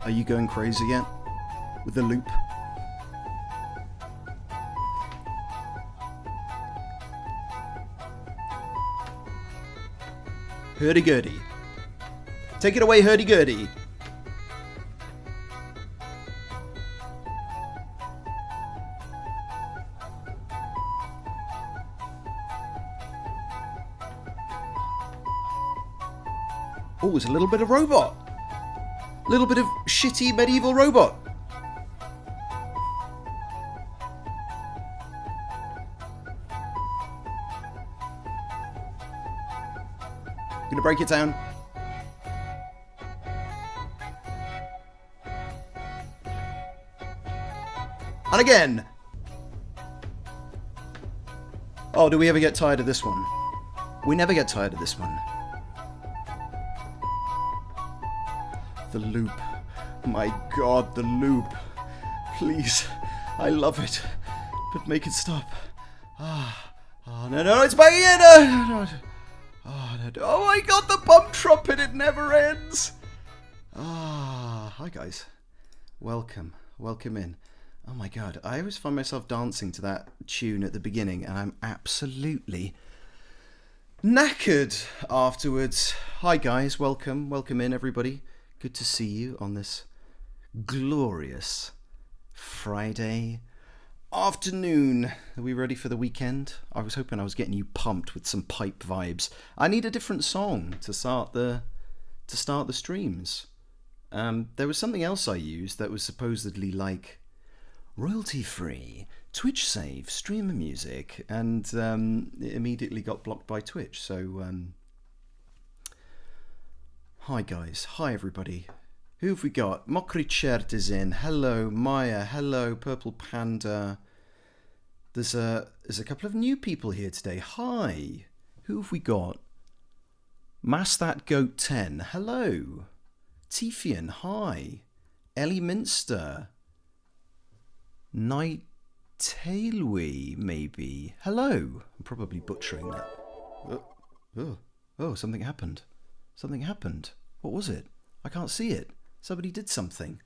Are you going crazy yet? With the loop? Hurdy-gurdy. Take it away, hurdy-gurdy. Oh, it's a little bit of robot. A little bit of shitty medieval robot. Gonna break it down. And again. Oh, do we ever get tired of this one? We never get tired of this one. The loop. My God, the loop. Please. I love it. But make it stop. Oh, no, it's my ear. No. Oh my God, the bum trumpet. It never ends. Hi guys. Welcome in. Oh my God, I always find myself dancing to that tune at the beginning and I'm absolutely knackered afterwards. Hi guys, welcome in everybody. Good to see you on this glorious Friday afternoon. Are we ready for the weekend? I was hoping I was getting you pumped with some pipe vibes. I need a different song to start the streams. There was something else I used that was supposedly like royalty free, Twitch save, streamer music, and it immediately got blocked by Twitch. So hi guys, hi everybody. Who have we got? Mokrichert is in. Hello Maya. Hello Purple Panda. There's a couple of new people here today. Hi. Who have we got? Mass That Goat 10. Hello. Tifian. Hi. Ellie Minster. Night Tailwee, maybe. Hello. I'm probably butchering that. Oh, something happened. Something happened. What was it? I can't see it. Somebody did something.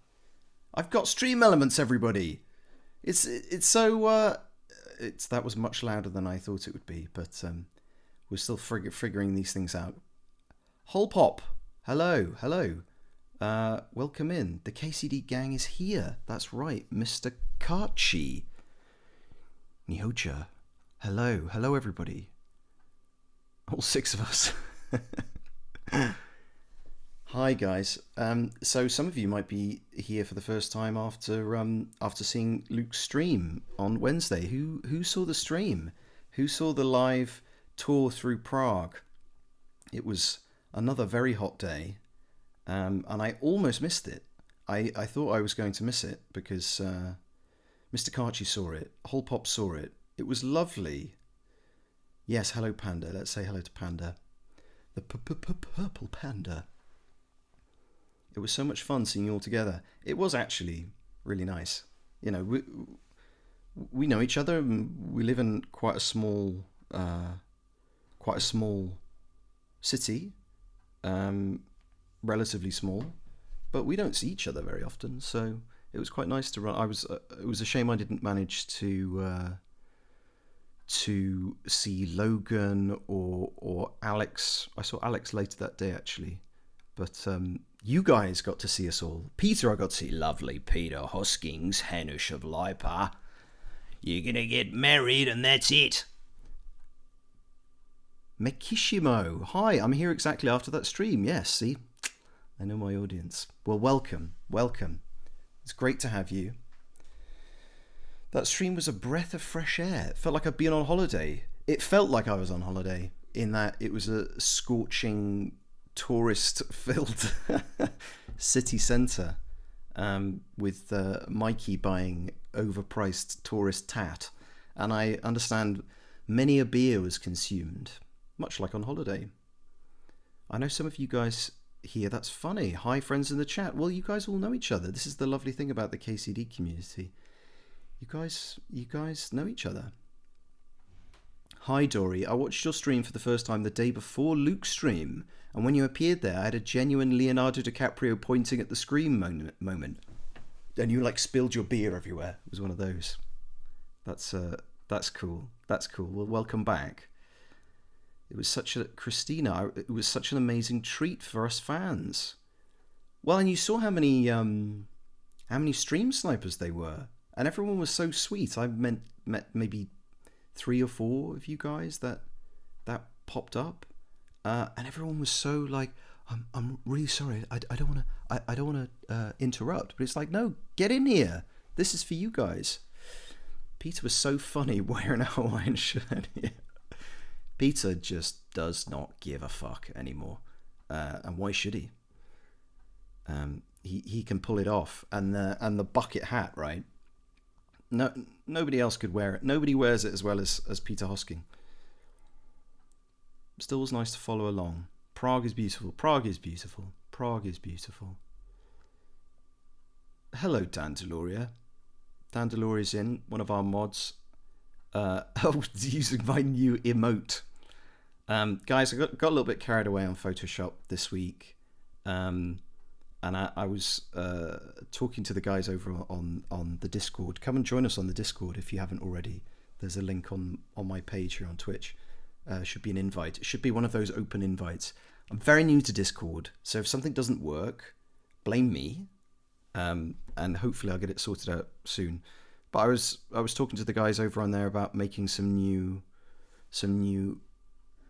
I've got stream elements, everybody. It's so that was much louder than I thought it would be, but we're still figuring these things out. Whole Pop, hello. Welcome in. The KCD gang is here. That's right, Mr. Karchi. Nihocha. Hello everybody. All six of us. Hi guys. So some of you might be here for the first time after seeing Luke's stream on Wednesday. Who saw the stream? Who saw the live tour through Prague? It was another very hot day, and I almost missed it. I thought I was going to miss it because Mr. Karchi saw it. Whole Pop saw it. It was lovely. Yes, hello Panda. Let's say hello to Panda. The purple panda. It was so much fun seeing you all together. It was actually really nice. You know, we know each other. And we live in quite a small city, relatively small, but we don't see each other very often. So it was quite nice to run. It was a shame I didn't manage to see Logan or Alex. I saw Alex later that day actually, but you guys got to see us all. Peter, I got to see lovely Peter Hoskins, Hanush of Lipa. You're gonna get married and that's it. Mekishimo, hi, I'm here exactly after that stream. Yes, see, I know my audience. Well, welcome. It's great to have you. That stream was a breath of fresh air. It felt like I'd been on holiday. It felt like I was on holiday in that it was a scorching, tourist-filled city centre with Mikey buying overpriced tourist tat. And I understand many a beer was consumed, much like on holiday. I know some of you guys here, that's funny. Hi, friends in the chat. Well, you guys all know each other. This is the lovely thing about the KCD community. You guys know each other. Hi Dory, I watched your stream for the first time the day before Luke's stream, and when you appeared there, I had a genuine Leonardo DiCaprio pointing at the screen moment. And you like spilled your beer everywhere. It was one of those. That's cool. That's cool. Well, welcome back. It was such a Christina. It was such an amazing treat for us fans. Well, and you saw how many stream snipers they were, and everyone was so sweet. I met maybe 3 or 4 of you guys that popped up, and everyone was so like, I'm really sorry. I don't want to. I don't want to interrupt, but it's like, no, get in here. This is for you guys. Peter was so funny wearing a Hawaiian shirt here. Peter just does not give a fuck anymore, and why should he? He can pull it off, and the bucket hat, right? No, nobody else could wear it. Nobody wears it as well as Peter Hosking. Still was nice to follow along. Prague is beautiful. Prague is beautiful. Prague is beautiful. Hello, Dan Deloria. Dan Deloria's in, one of our mods. Using my new emote. Guys, I got a little bit carried away on Photoshop this week. And I was talking to the guys over on the Discord. Come and join us on the Discord if you haven't already. There's a link on my page here on Twitch. Should be an invite. It should be one of those open invites. I'm very new to Discord, so if something doesn't work, blame me, and hopefully I'll get it sorted out soon. But I was talking to the guys over on there about making some new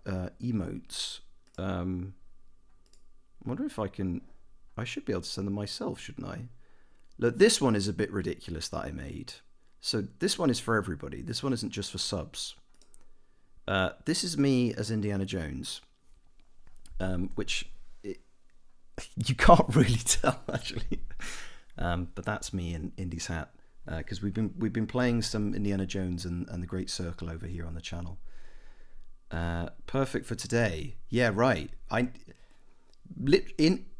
emotes. I wonder if I can. I should be able to send them myself, shouldn't I? Look, this one is a bit ridiculous that I made. So this one is for everybody. This one isn't just for subs. This is me as Indiana Jones, which you can't really tell actually, but that's me in Indy's hat, because we've been playing some Indiana Jones and the Great Circle over here on the channel. Perfect for today. Yeah, right.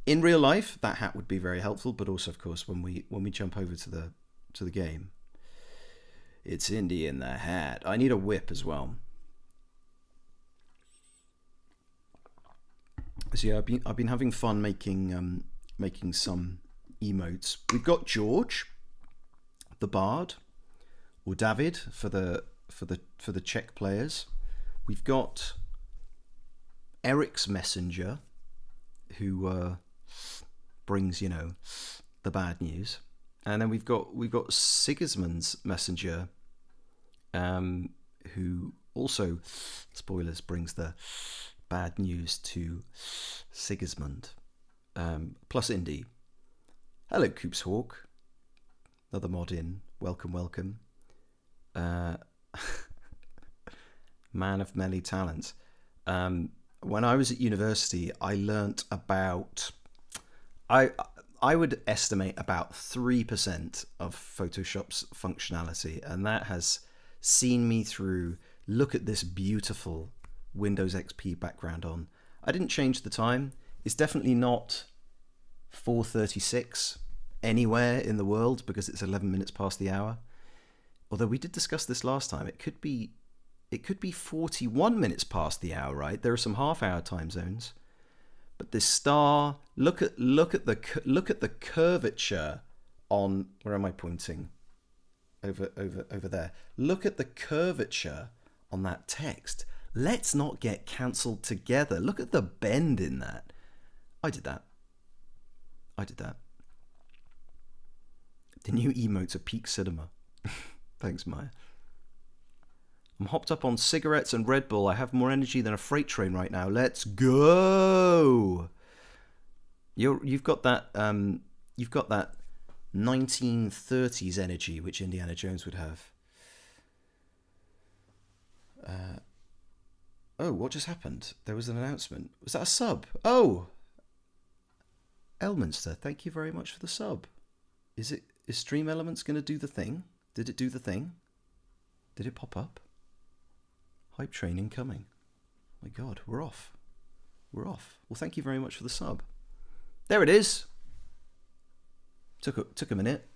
In real life, that hat would be very helpful, but also, of course, when we jump over to the game, it's Indy in the hat. I need a whip as well. So yeah, I've been having fun making some emotes. We've got George, the Bard, or David for the Czech players. We've got Eric's Messenger, who brings the bad news, and then we've got Sigismund's Messenger, who also, spoilers, brings the bad news to Sigismund, plus Indy. Hello, Coops Hawk. Another mod in. Welcome. Man of many talents. When I was at university, I learnt about. I would estimate about 3% of Photoshop's functionality, and that has seen me through. Look at this beautiful Windows XP background on. I didn't change the time. It's definitely not 4:36 anywhere in the world because it's 11 minutes past the hour. Although we did discuss this last time, it could be 41 minutes past the hour, right? There are some half-hour time zones. But this star, look at the curvature on, where am I pointing? Over there. Look at the curvature on that text. Let's not get cancelled together. Look at the bend in that. I did that. The new emotes are peak cinema. Thanks, Maya. I'm hopped up on cigarettes and Red Bull. I have more energy than a freight train right now. Let's go. You've got that 1930s energy which Indiana Jones would have. Oh, what just happened? There was an announcement. Was that a sub? Oh, Elminster, thank you very much for the sub. Is Stream Elements going to do the thing? Did it do the thing? Did it pop up? Hype train incoming. My God, we're off. Well, thank you very much for the sub. There it is. Took a minute.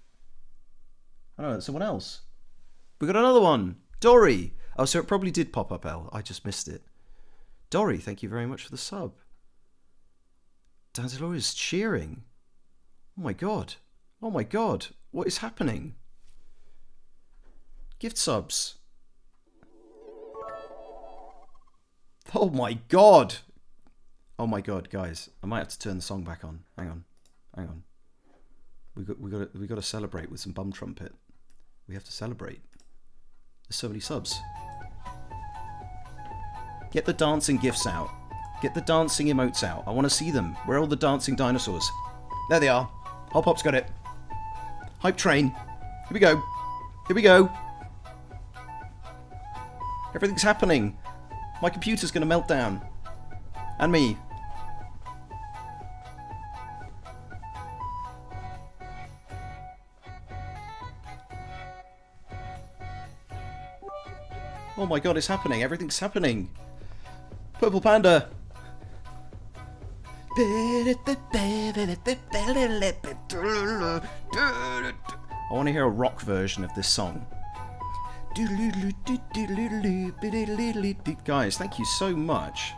I don't know, someone else. We got another one. Dory. Oh, so it probably did pop up, Elle. I just missed it. Dory, thank you very much for the sub. Danzalore is cheering. Oh my god. Oh my god. What is happening? Gift subs. Oh my god. Oh my god, guys. I might have to turn the song back on. Hang on. We got to celebrate with some bum trumpet. We have to celebrate. There's so many subs. Get the dancing gifs out. Get the dancing emotes out. I want to see them. Where are all the dancing dinosaurs? There they are. Hop Hop's got it. Hype train. Here we go. Here we go. Everything's happening. My computer's going to melt down. And me. Oh my god, it's happening. Everything's happening. Purple Panda. I want to hear a rock version of this song. Guys, thank you so much.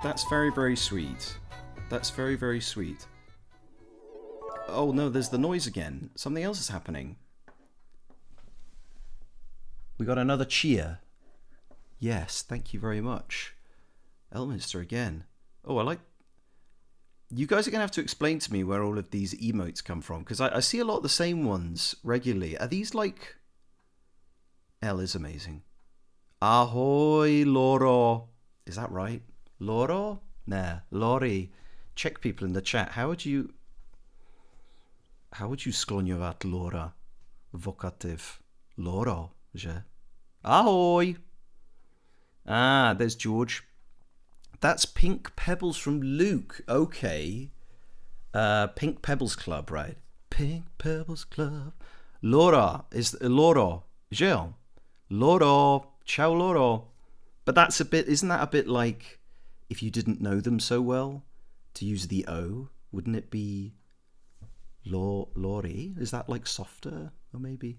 That's very, very sweet. That's very, very sweet. Oh no, there's the noise again. Something else is happening. We got another cheer. Yes, thank you very much. Elminster again. Oh, I like... You guys are going to have to explain to me where all of these emotes come from, because I see a lot of the same ones regularly. Are these like... Elle is amazing. Ahoy, Loro. Is that right? Loro? Nah, Lori. Check people in the chat. How would you skloňovat Lora? Vocative. Loro, že? Ahoy! Ah, there's George. That's Pink Pebbles from Luke. Okay. Pink Pebbles Club, right? Pink Pebbles Club. Laura is Loro. Gel. Loro. Ciao Loro. But that's a bit, isn't that a bit like if you didn't know them so well to use the O? Wouldn't it be Lori? Is that like softer? Or maybe?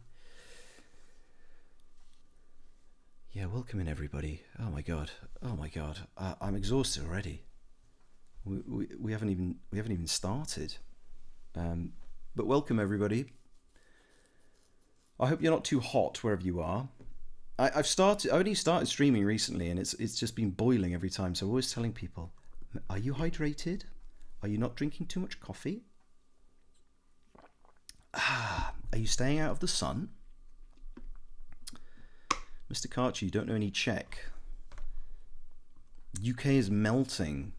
Yeah, welcome in everybody. Oh my god. Oh my god. I'm exhausted already. We haven't even started. But welcome everybody. I hope you're not too hot wherever you are. I only started streaming recently, and it's just been boiling every time. So I'm always telling people, are you hydrated? Are you not drinking too much coffee? Are you staying out of the sun? Mr. Karchi, you don't know any Czech. UK is melting.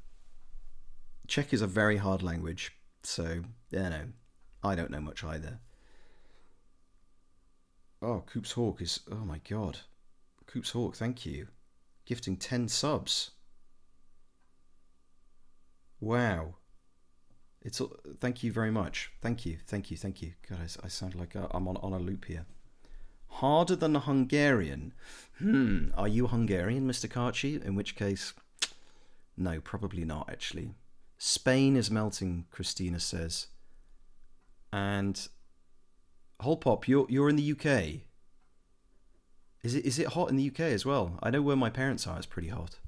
Czech is a very hard language, so, no, I don't know much either. Oh, Coops Hawk is... Oh my god. Coops Hawk, thank you. Gifting 10 subs. Wow. Thank you very much. Thank you. God, I sound like I'm on a loop here. Harder than a Hungarian. Are you Hungarian, Mr. Karchi? In which case, no, probably not, actually. Spain is melting, Christina says. And Holpop, you're in the UK. Is it hot in the UK as well? I know where my parents are, it's pretty hot.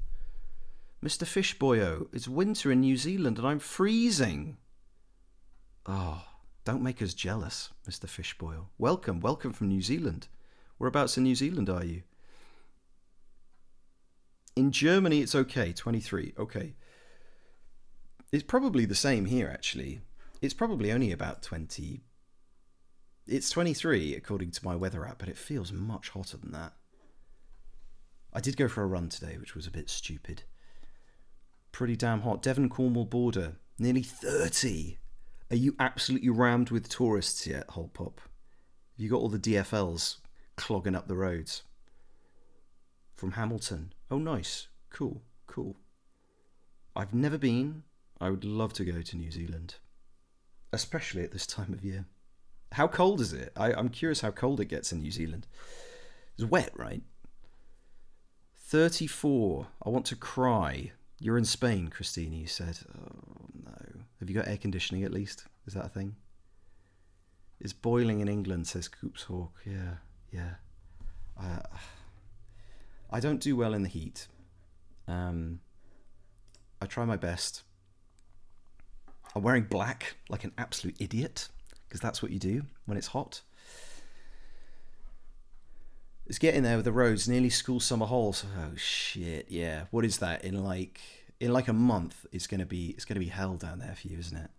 Mr. Fishboyo, it's winter in New Zealand and I'm freezing. Oh, don't make us jealous, Mr. Fishboyle. Welcome from New Zealand. Whereabouts in New Zealand are you? In Germany, it's okay, 23. Okay. It's probably the same here, actually. It's probably only about 20. It's 23, according to my weather app, but it feels much hotter than that. I did go for a run today, which was a bit stupid. Pretty damn hot. Devon Cornwall border, nearly 30. Are you absolutely rammed with tourists yet, Holpop? Have you got all the DFLs clogging up the roads? From Hamilton. Oh, nice. Cool. I've never been. I would love to go to New Zealand. Especially at this time of year. How cold is it? I'm curious how cold it gets in New Zealand. It's wet, right? 34. I want to cry. You're in Spain, Christine, you said. Oh, no. Have you got air conditioning at least? Is that a thing? It's boiling in England, says Coops Hawk. Yeah. I don't do well in the heat. I try my best. I'm wearing black like an absolute idiot because that's what you do when it's hot. It's getting there with the roads, nearly school summer holes. Oh shit, yeah. What is that? In like a month, it's gonna be hell down there for you, isn't it?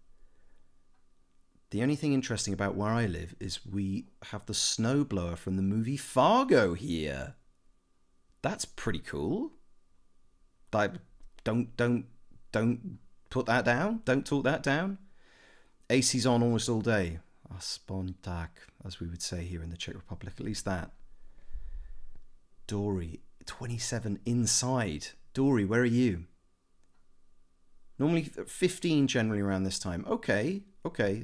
The only thing interesting about where I live is we have the snowblower from the movie Fargo here. That's pretty cool. Like, don't put that down. Don't talk that down. AC's on almost all day. Aspoň tak, as we would say here in the Czech Republic. At least that. Dory, 27 inside. Dory, where are you? Normally 15 generally around this time. Okay.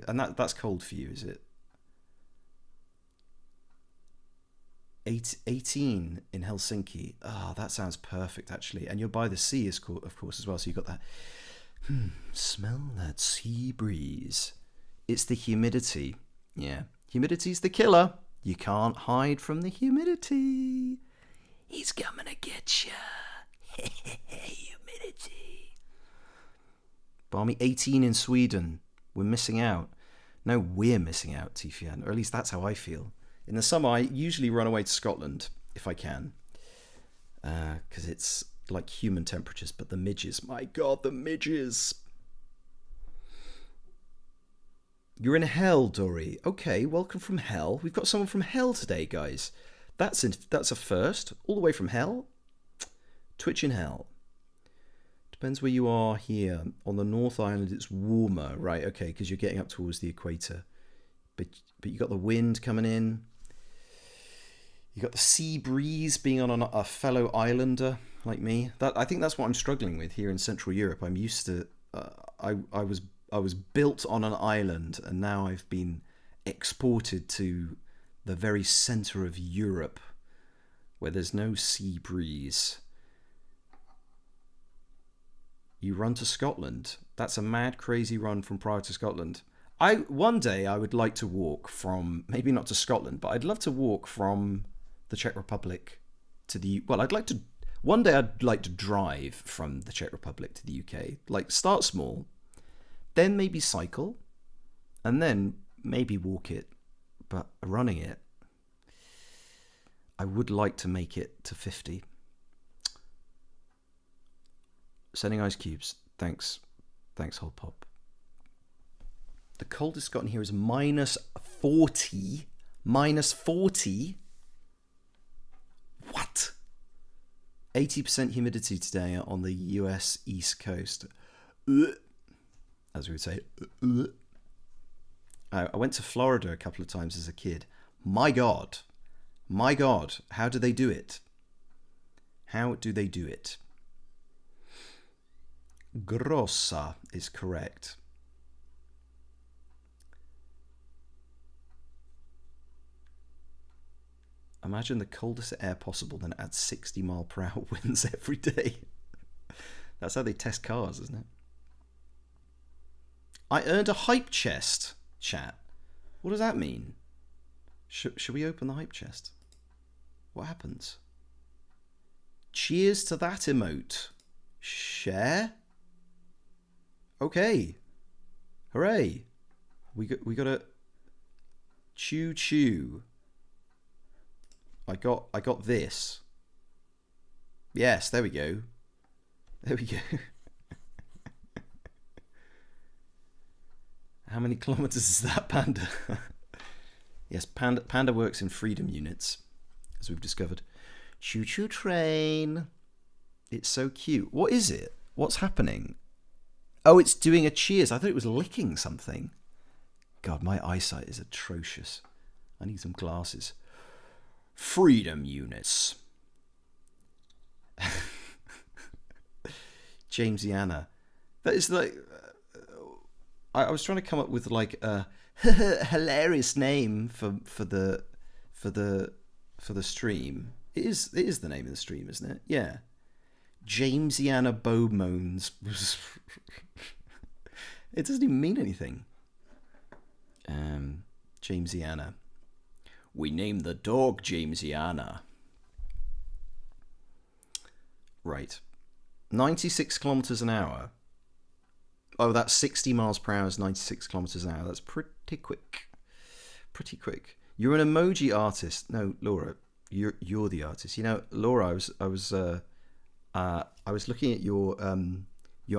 And that's cold for you, is it? 18 in Helsinki. Ah, that sounds perfect, actually. And you're by the sea, of course, as well. So you've got that. Smell that sea breeze. It's the humidity. Yeah. Humidity's the killer. You can't hide from the humidity. He's coming to get you. Humidity. Balmy 18 in Sweden. We're missing out. No, we're missing out, Tifian. Or at least that's how I feel. In the summer, I usually run away to Scotland, if I can. Because it's like human temperatures. But the midges, my God, the midges. You're in hell, Dory. Okay, welcome from hell. We've got someone from hell today, guys. That's a first. All the way from hell. Twitch in hell. Depends where you are here. On the North Island, it's warmer. Right, okay, because you're getting up towards the equator. But you got the wind coming in. You got the sea breeze being on a fellow islander like me. I think that's what I'm struggling with here in Central Europe. I'm used to... I was built on an island, and now I've been exported to the very centre of Europe, where there's no sea breeze. You run to Scotland. That's a mad, crazy run from Prague to Scotland. One day I would like to walk from, maybe not to Scotland, but I'd love to walk from the Czech Republic to the... Well, one day I'd like to drive from the Czech Republic to the UK. Like, start small, then maybe cycle, and then maybe walk it. But running it, I would like to make it to 50. Sending ice cubes. Thanks, Whole Pop. The coldest it's gotten here is -40. -40? What? 80% humidity today on the US East Coast. As we would say. I went to Florida a couple of times as a kid. My God, how do they do it? How do they do it? Grossa is correct. Imagine the coldest air possible, then add 60-mile-per-hour winds every day. That's how they test cars, isn't it? I earned a hype chest, chat. What does that mean? Should we open the hype chest? What happens? Cheers to that emote. Share? Okay. Hooray. We got a choo choo. I got this. Yes, there we go. There we go. How many kilometers is that, Panda? Yes, Panda works in freedom units, as we've discovered. Choo choo train. It's so cute. What is it? What's happening? Oh, it's doing a cheers. I thought it was licking something. God, my eyesight is atrocious. I need some glasses. Freedom units. Jamesiana. That is like... I was trying to come up with like a hilarious name for the stream. It is the name of the stream, isn't it? Yeah. Jamesiana Beaumont's. It doesn't even mean anything. Jamesiana. We named the dog Jamesiana. Right. 96 kilometers an hour. Oh, that's 60 miles per hour is 96 kilometers an hour. That's pretty quick. Pretty quick. You're an emoji artist. No, Laura, you're the artist. You know, Laura, I was looking at your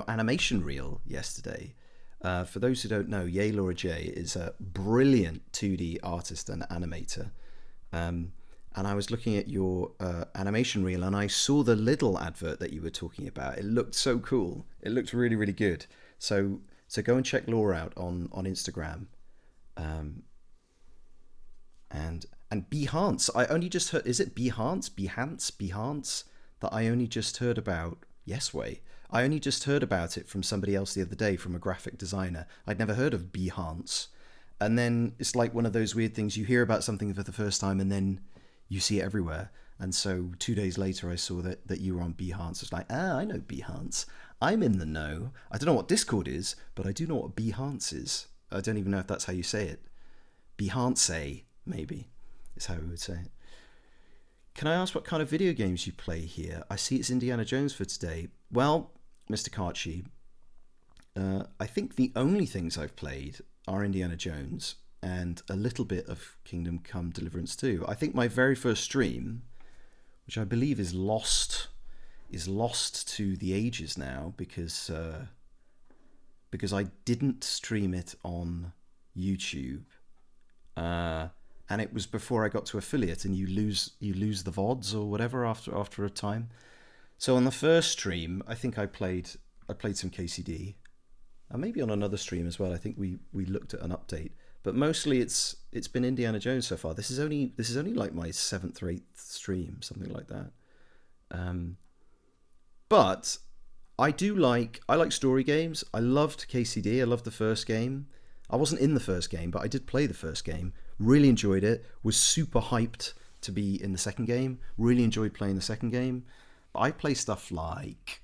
animation reel yesterday. For those who don't know, Yay Laura J is a brilliant 2D artist and animator. And I was looking at your animation reel, and I saw the Lidl advert that you were talking about. It looked so cool. It looked really, really good. So go and check Laura out on Instagram. Um, and Behance. I only just heard. Is it Behance that I only just heard about? Yes, way. I only just heard about it from somebody else the other day, from a graphic designer. I'd never heard of Behance. And then it's like one of those weird things, you hear about something for the first time and then you see it everywhere. And so 2 days later, I saw that you were on Behance. It's like, I know Behance. I'm in the know. I don't know what Discord is, but I do know what Behance is. I don't even know if that's how you say it. Behance, maybe, is how we would say it. Can I ask what kind of video games you play here? I see it's Indiana Jones for today. Well, Mr. Karchi, I think the only things I've played are Indiana Jones and a little bit of Kingdom Come Deliverance 2. I think my very first stream, which I believe is lost to the ages now because I didn't stream it on YouTube. And it was before I got to affiliate, and you lose the VODs or whatever after a time. So on the first stream, I think I played some KCD, and maybe on another stream as well. I think we looked at an update, but mostly it's been Indiana Jones so far. This is only like my seventh or eighth stream, something like that. But I like story games. I loved KCD. I loved the first game. I wasn't in the first game, but I did play the first game. Really enjoyed it. Was super hyped to be in the second game. Really enjoyed playing the second game. But I play stuff like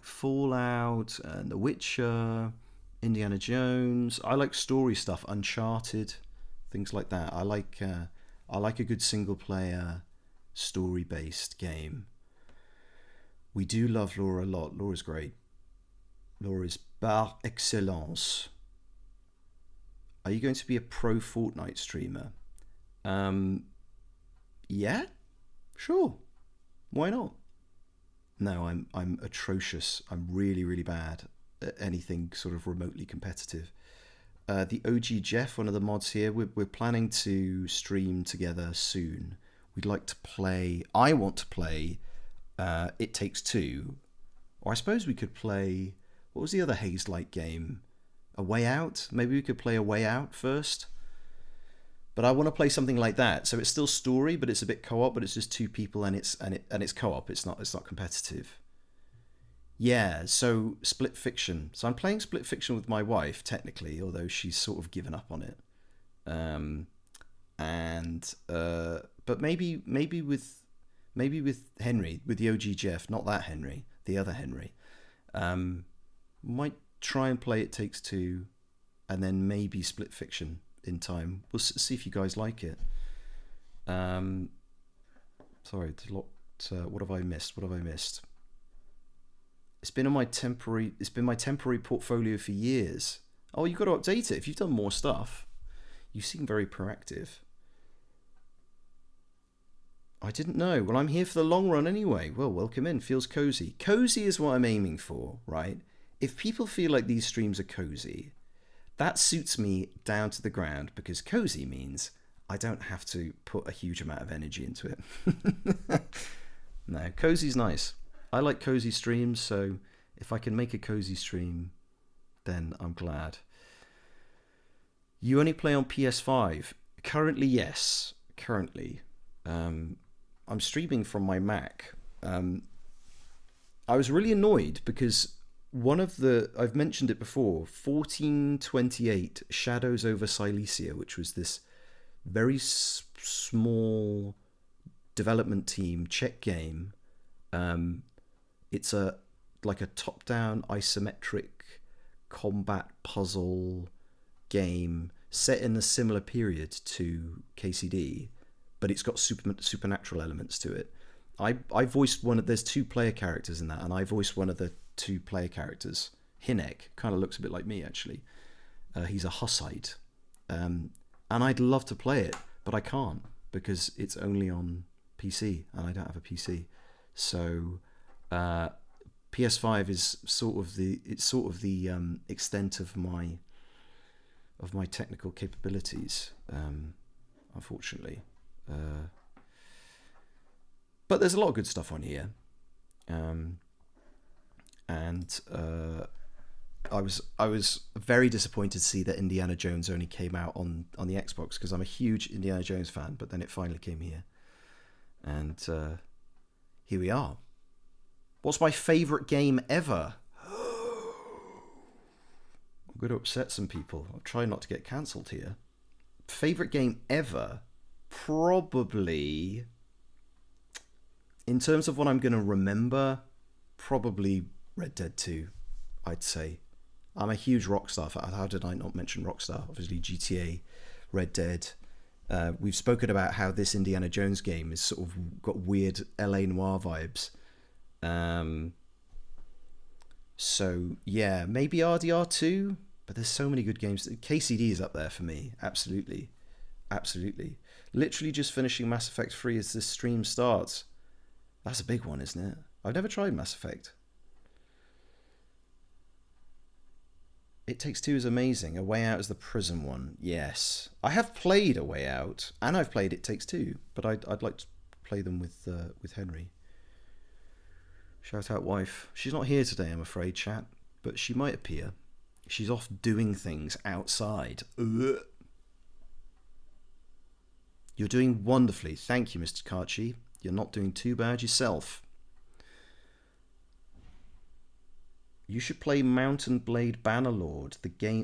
Fallout and The Witcher, Indiana Jones. I like story stuff, Uncharted, things like that. I like a good single player story based game. We do love Laura a lot. Laura's great. Laura is par excellence. Are you going to be a pro Fortnite streamer? Yeah, sure. Why not? No, I'm atrocious. I'm really, really bad at anything sort of remotely competitive. The OG Jeff, one of the mods here, we're planning to stream together soon. We'd like to play. I want to play It Takes Two, or I suppose we could play. What was the other Haze-like game? A Way Out? Maybe we could play A Way Out first. But I want to play something like that. So it's still story, but it's a bit co-op. But it's just two people, and it's co-op. It's not competitive. Yeah. So Split Fiction. So I'm playing Split Fiction with my wife technically, although she's sort of given up on it. But maybe with Henry, with the OG Jeff, not that Henry, the other Henry. Might try and play It Takes Two, and then maybe Split Fiction in time. We'll see if you guys like it. Sorry, there's a lot. What have I missed? It's been my temporary portfolio for years. Oh, you've got to update it. If you've done more stuff, you seem very proactive. I didn't know. Well, I'm here for the long run anyway. Well, welcome in. Feels cozy. Cozy is what I'm aiming for, right? If people feel like these streams are cozy, that suits me down to the ground, because cozy means I don't have to put a huge amount of energy into it. No, cozy's nice. I like cozy streams, so if I can make a cozy stream, then I'm glad. You only play on PS5? Currently, yes. Currently. I'm streaming from my Mac. I was really annoyed because I've mentioned it before, 1428 Shadows over Silesia, which was this very small development team Czech game. It's a top-down isometric combat puzzle game set in a similar period to KCD, but it's got supernatural elements to it. I voiced one of, there's two player characters in that, and I voiced one of the two player characters. Hinek kind of looks a bit like me actually. He's a Hussite, and I'd love to play it, but I can't because it's only on PC, and I don't have a PC. So PS5 is sort of the extent of my technical capabilities, unfortunately. But there's a lot of good stuff on here, and I was very disappointed to see that Indiana Jones only came out on the Xbox, because I'm a huge Indiana Jones fan. But then it finally came here, and here we are. What's my favourite game ever? I'm going to upset some people. I'll try not to get cancelled here. Favourite game ever? Probably, in terms of what I'm going to remember, probably Red Dead 2, I'd say. I'm a huge Rockstar fan. How did I not mention Rockstar? Obviously GTA, Red Dead. We've spoken about how this Indiana Jones game is sort of got weird LA Noire vibes. So yeah, maybe RDR 2, but there's so many good games. KCD is up there for me. Absolutely. Literally just finishing Mass Effect 3 as this stream starts. That's a big one, isn't it? I've never tried Mass Effect. It Takes Two is amazing. A Way Out is the prison one. Yes, I have played A Way Out, and I've played It Takes Two, but I'd like to play them with Henry. Shout out wife. She's not here today, I'm afraid, chat, but she might appear. She's off doing things outside. Ugh. You're doing wonderfully. Thank you, Mr. Karchi. You're not doing too bad yourself. You should play Mountain Blade Bannerlord.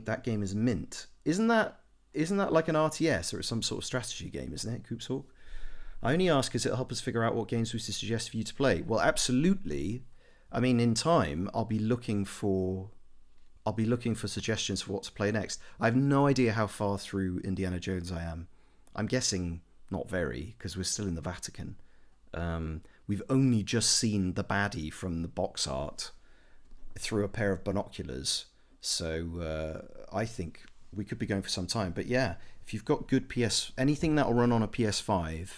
That game is mint. Isn't that like an RTS or some sort of strategy game, isn't it, Coops Hawk? I only ask because it'll help us figure out what games we should suggest for you to play. Well, absolutely. I mean, in time, I'll be looking for suggestions for what to play next. I have no idea how far through Indiana Jones I am. I'm guessing not very, because we're still in the Vatican. We've only just seen the baddie from the box art through a pair of binoculars. So I think we could be going for some time. But yeah, if you've got good anything that'll run on a PS5,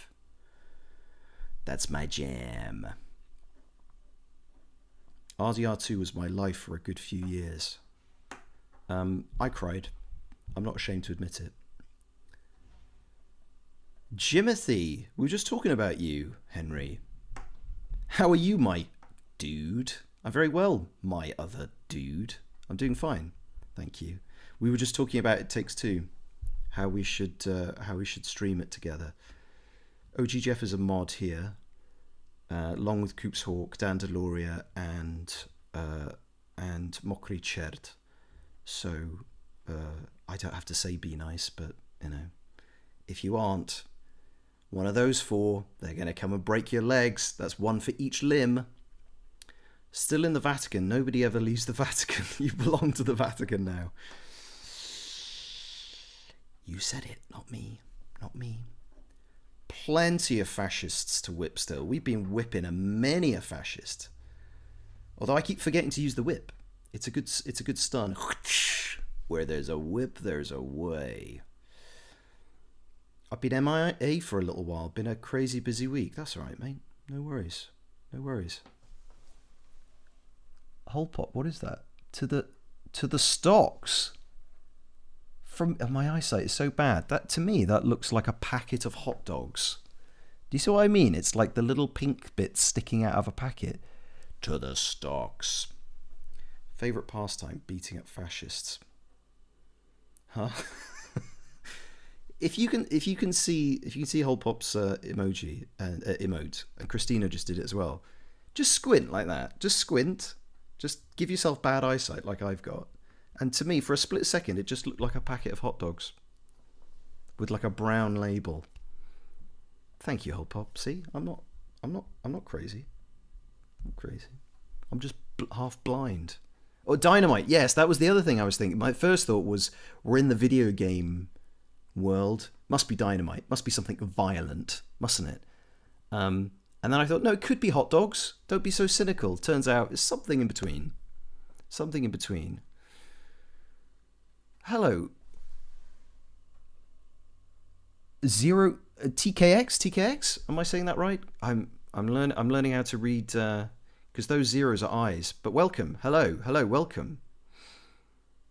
that's my jam. RDR2 was my life for a good few years. I cried. I'm not ashamed to admit it. Jimothy, we were just talking about you, Henry. How are you, my dude? I'm very well, my other dude. I'm doing fine, thank you. We were just talking about It Takes Two, how we should stream it together. OG Jeff is a mod here, along with Coops Hawk, Dan Deloria, and Mokri Chert. So I don't have to say be nice, but if you aren't one of those four, they're going to come and break your legs. That's one for each limb. Still in the Vatican. Nobody ever leaves the Vatican. You belong to the Vatican now. You said it, not me. Not me. Plenty of fascists to whip still. We've been whipping many a fascist. Although I keep forgetting to use the whip. It's a good stun. Where there's a whip, there's a way. I've been MIA for a little while. Been a crazy busy week. That's all right, mate. No worries. No worries. Hold pop. What is that? To the stocks. From my eyesight is so bad. That to me that looks like a packet of hot dogs. Do you see what I mean? It's like the little pink bits sticking out of a packet. To the stocks. Favorite pastime: beating up fascists. Huh? If you can see Hold Pop's emoji and emote, and Christina just did it as well. Just squint like that. Just squint. Just give yourself bad eyesight like I've got. And to me, for a split second, it just looked like a packet of hot dogs with like a brown label. Thank you, Hold Pop. See, I'm not crazy. I'm not crazy. I'm just half blind. Oh, Dynamite. Yes, that was the other thing I was thinking. My first thought was, we're in the video game world. Must be Dynamite. Must be something violent, mustn't it? And then I thought, no, it could be hot dogs. Don't be so cynical. Turns out it's something in between. Something in between. Hello. Zero TKX. Am I saying that right? I'm learning how to read because those zeros are eyes. But welcome. Hello, welcome.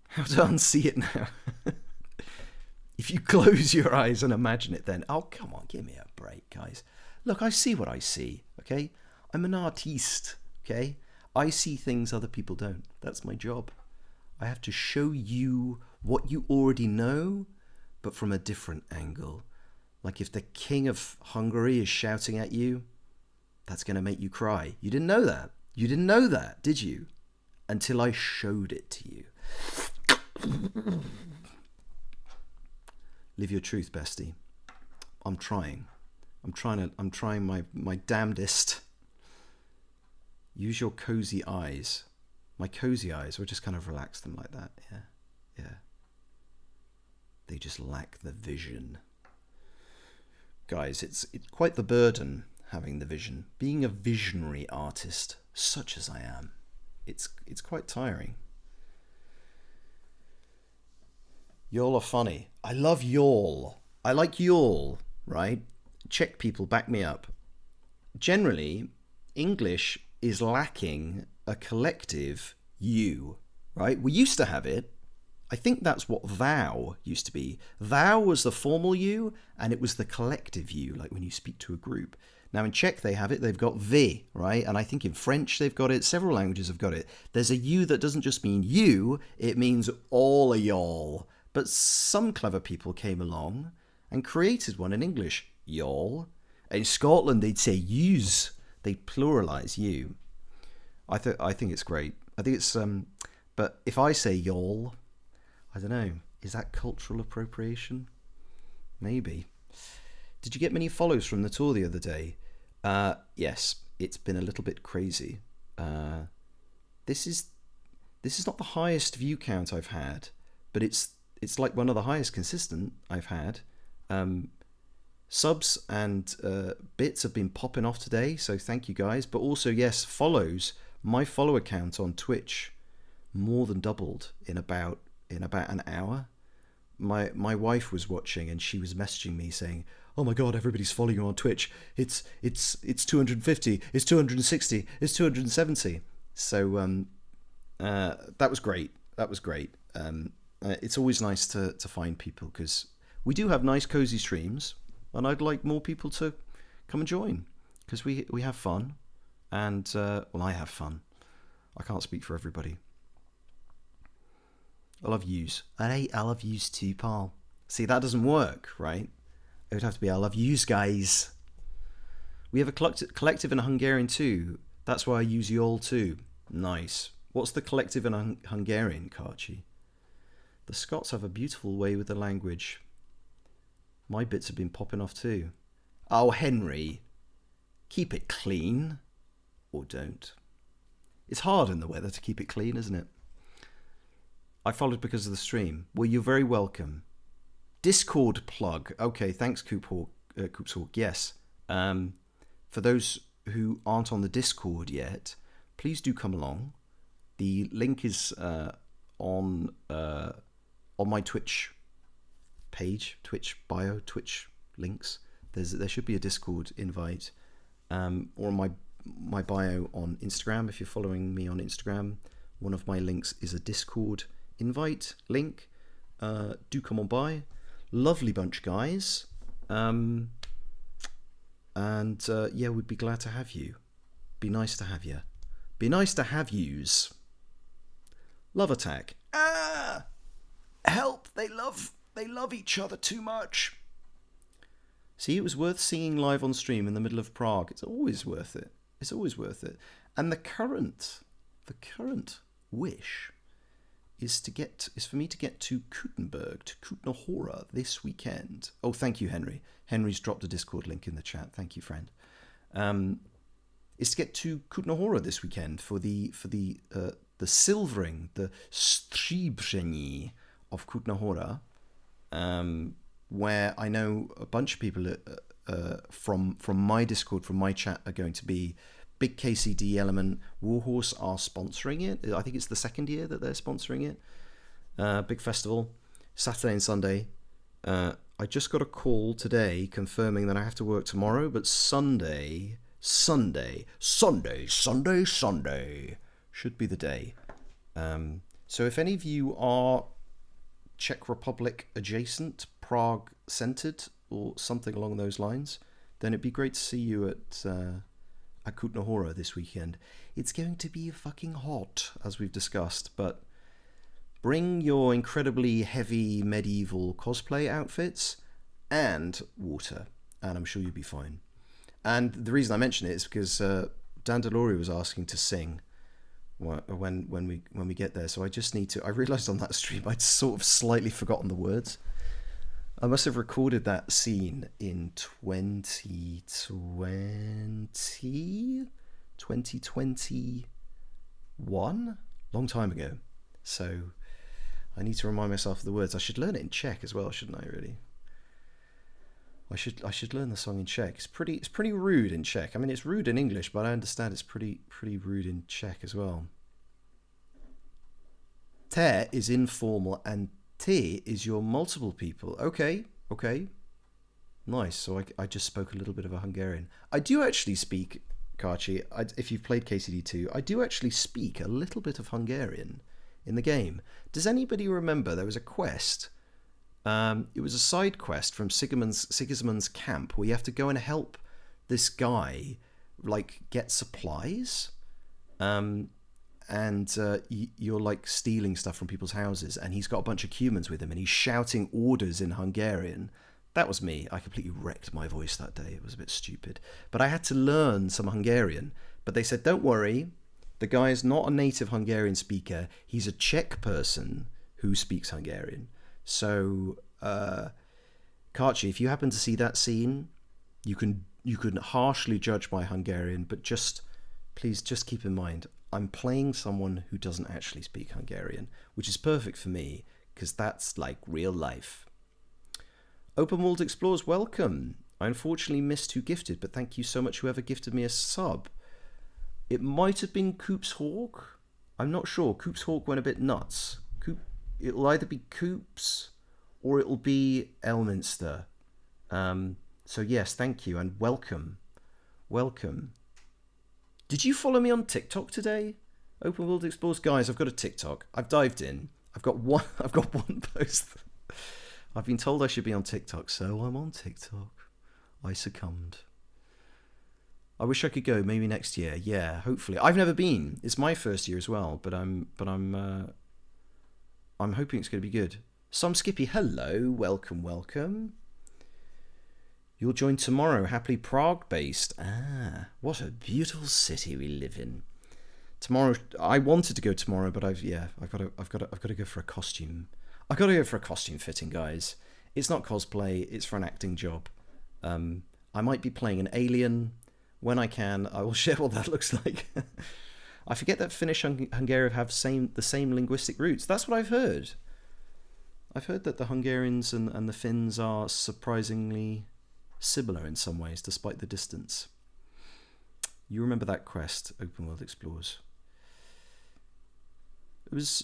How to unsee it now? If you close your eyes and imagine it then. Oh, come on, give me a break, guys. Look, I see what I see, okay? I'm an artiste, okay? I see things other people don't. That's my job. I have to show you what you already know, but from a different angle. Like if the king of Hungary is shouting at you, that's going to make you cry. You didn't know that. You didn't know that, did you? Until I showed it to you. Live your truth, bestie. I'm trying. I'm trying my damnedest. Use your cozy eyes. My cozy eyes, we'll just kind of relax them like that. Yeah. They just lack the vision. Guys, it's quite the burden having the vision. Being a visionary artist, such as I am, it's quite tiring. Y'all are funny. I love y'all. I like y'all, right? Czech people, back me up. Generally, English is lacking a collective you, right? We used to have it. I think that's what thou used to be. Thou was the formal you, and it was the collective you, like when you speak to a group. Now in Czech they have it, they've got vy, right? And I think in French they've got it, several languages have got it. There's a you that doesn't just mean you, it means all of y'all. But some clever people came along and created one in English, y'all. In Scotland they'd say yous, they'd pluralize you. I think it's great. I think it's, but if I say y'all, I don't know, is that cultural appropriation? Maybe. Did you get many follows from the tour the other day? Yes, it's been a little bit crazy. This is not the highest view count I've had, but it's like one of the highest consistent I've had. Subs and bits have been popping off today, so thank you guys. But also, yes, follows. My follower count on Twitch more than doubled in about an hour. My wife was watching and she was messaging me saying, "Oh my god, everybody's following you on Twitch. It's 250, it's 260, it's 270." So that was great. It's always nice to find people because we do have nice cozy streams, and I'd like more people to come and join because we have fun, and well, I have fun. I can't speak for everybody. I love yous. I love yous too, pal. See, that doesn't work, right? It would have to be I love yous, guys. We have a collective in Hungarian too. That's why I use y'all too. Nice. What's the collective in Hungarian, Karchi? The Scots have a beautiful way with the language. My bits have been popping off too. Oh, Henry. Keep it clean. Or don't. It's hard in the weather to keep it clean, isn't it? I followed because of the stream. Well, you're very welcome. Discord plug. Okay, thanks, Coopshawk. Yes. For those who aren't on the Discord yet, please do come along. The link is on my Twitch page, Twitch bio, Twitch links. There should be a Discord invite, or my bio on Instagram. If you're following me on Instagram, one of my links is a Discord invite link. Do come on by. Lovely bunch, guys. And yeah, we'd be glad to have you. Be nice to have you. Be nice to have yous. Love attack. Ah! Help! They love each other too much. See, it was worth singing live on stream in the middle of Prague. It's always worth it. It's always worth it. And the current wish is for me to get to Kuttenberg, to Kutna Hora this weekend. Oh, thank you, Henry. Henry's dropped a Discord link in the chat. Thank you, friend. Is to get to Kutna Hora this weekend for the silvering, the Stříbření of Kutna Hora, where I know a bunch of people from my Discord, from my chat, are going to be big KCD element. Warhorse are sponsoring it. I think it's the second year that they're sponsoring it. Big festival, Saturday and Sunday. I just got a call today confirming that I have to work tomorrow, but Sunday should be the day. So if any of you are Czech Republic adjacent, Prague centered, or something along those lines, then it'd be great to see you at Kutná Hora this weekend. It's going to be fucking hot, as we've discussed, but bring your incredibly heavy medieval cosplay outfits and water, and I'm sure you'll be fine. And the reason I mention it is because Dan Delory was asking to sing when we get there, so I just need to. I realised on that stream I'd sort of slightly forgotten the words. I must have recorded that scene in 2021, long time ago. So I need to remind myself of the words. I should learn it in Czech as well, shouldn't I? Really, I should learn the song in Czech. It's pretty rude in Czech. I mean, it's rude in English, but I understand it's pretty rude in Czech as well. Te is informal and T is your multiple people. Okay. Nice. So I just spoke a little bit of a Hungarian. I do actually speak, Karchi, if you've played KCD2, I do actually speak a little bit of Hungarian in the game. Does anybody remember there was a quest? It was a side quest from Sigismund's camp where you have to go and help this guy, like, get supplies. And you're like stealing stuff from people's houses, and he's got a bunch of humans with him, and he's shouting orders in Hungarian. That was me. I completely wrecked my voice that day. It was a bit stupid. But I had to learn some Hungarian. But they said, don't worry, the guy is not a native Hungarian speaker. He's a Czech person who speaks Hungarian. So, Karchi, if you happen to see that scene, you can harshly judge my Hungarian, but please just keep in mind, I'm playing someone who doesn't actually speak Hungarian, which is perfect for me, because that's like real life. Open World Explorers, welcome. I unfortunately missed who gifted, but thank you so much whoever gifted me a sub. It might have been Coops Hawk. I'm not sure. Coops Hawk went a bit nuts. It'll either be Coops or it'll be Elminster. So yes, thank you and welcome. Did you follow me on TikTok today? Open World Explorers, guys. I've got a TikTok. I've dived in. I've got one post. I've been told I should be on TikTok, so I'm on TikTok. I succumbed. I wish I could go. Maybe next year. Yeah, hopefully. I've never been. It's my first year as well, but I'm hoping it's going to be good. Some Skippy, hello, welcome. You'll join tomorrow, happily Prague-based. Ah, what a beautiful city we live in. Tomorrow, I wanted to go tomorrow, but I've got to go for a costume. I've got to go for a costume fitting, guys. It's not cosplay; it's for an acting job. I might be playing an alien. When I can, I will share what that looks like. I forget that Finnish and Hungarian have the same linguistic roots. That's what I've heard. I've heard that the Hungarians and the Finns are surprisingly similar in some ways, despite the distance. You remember that quest, Open World Explorers? It's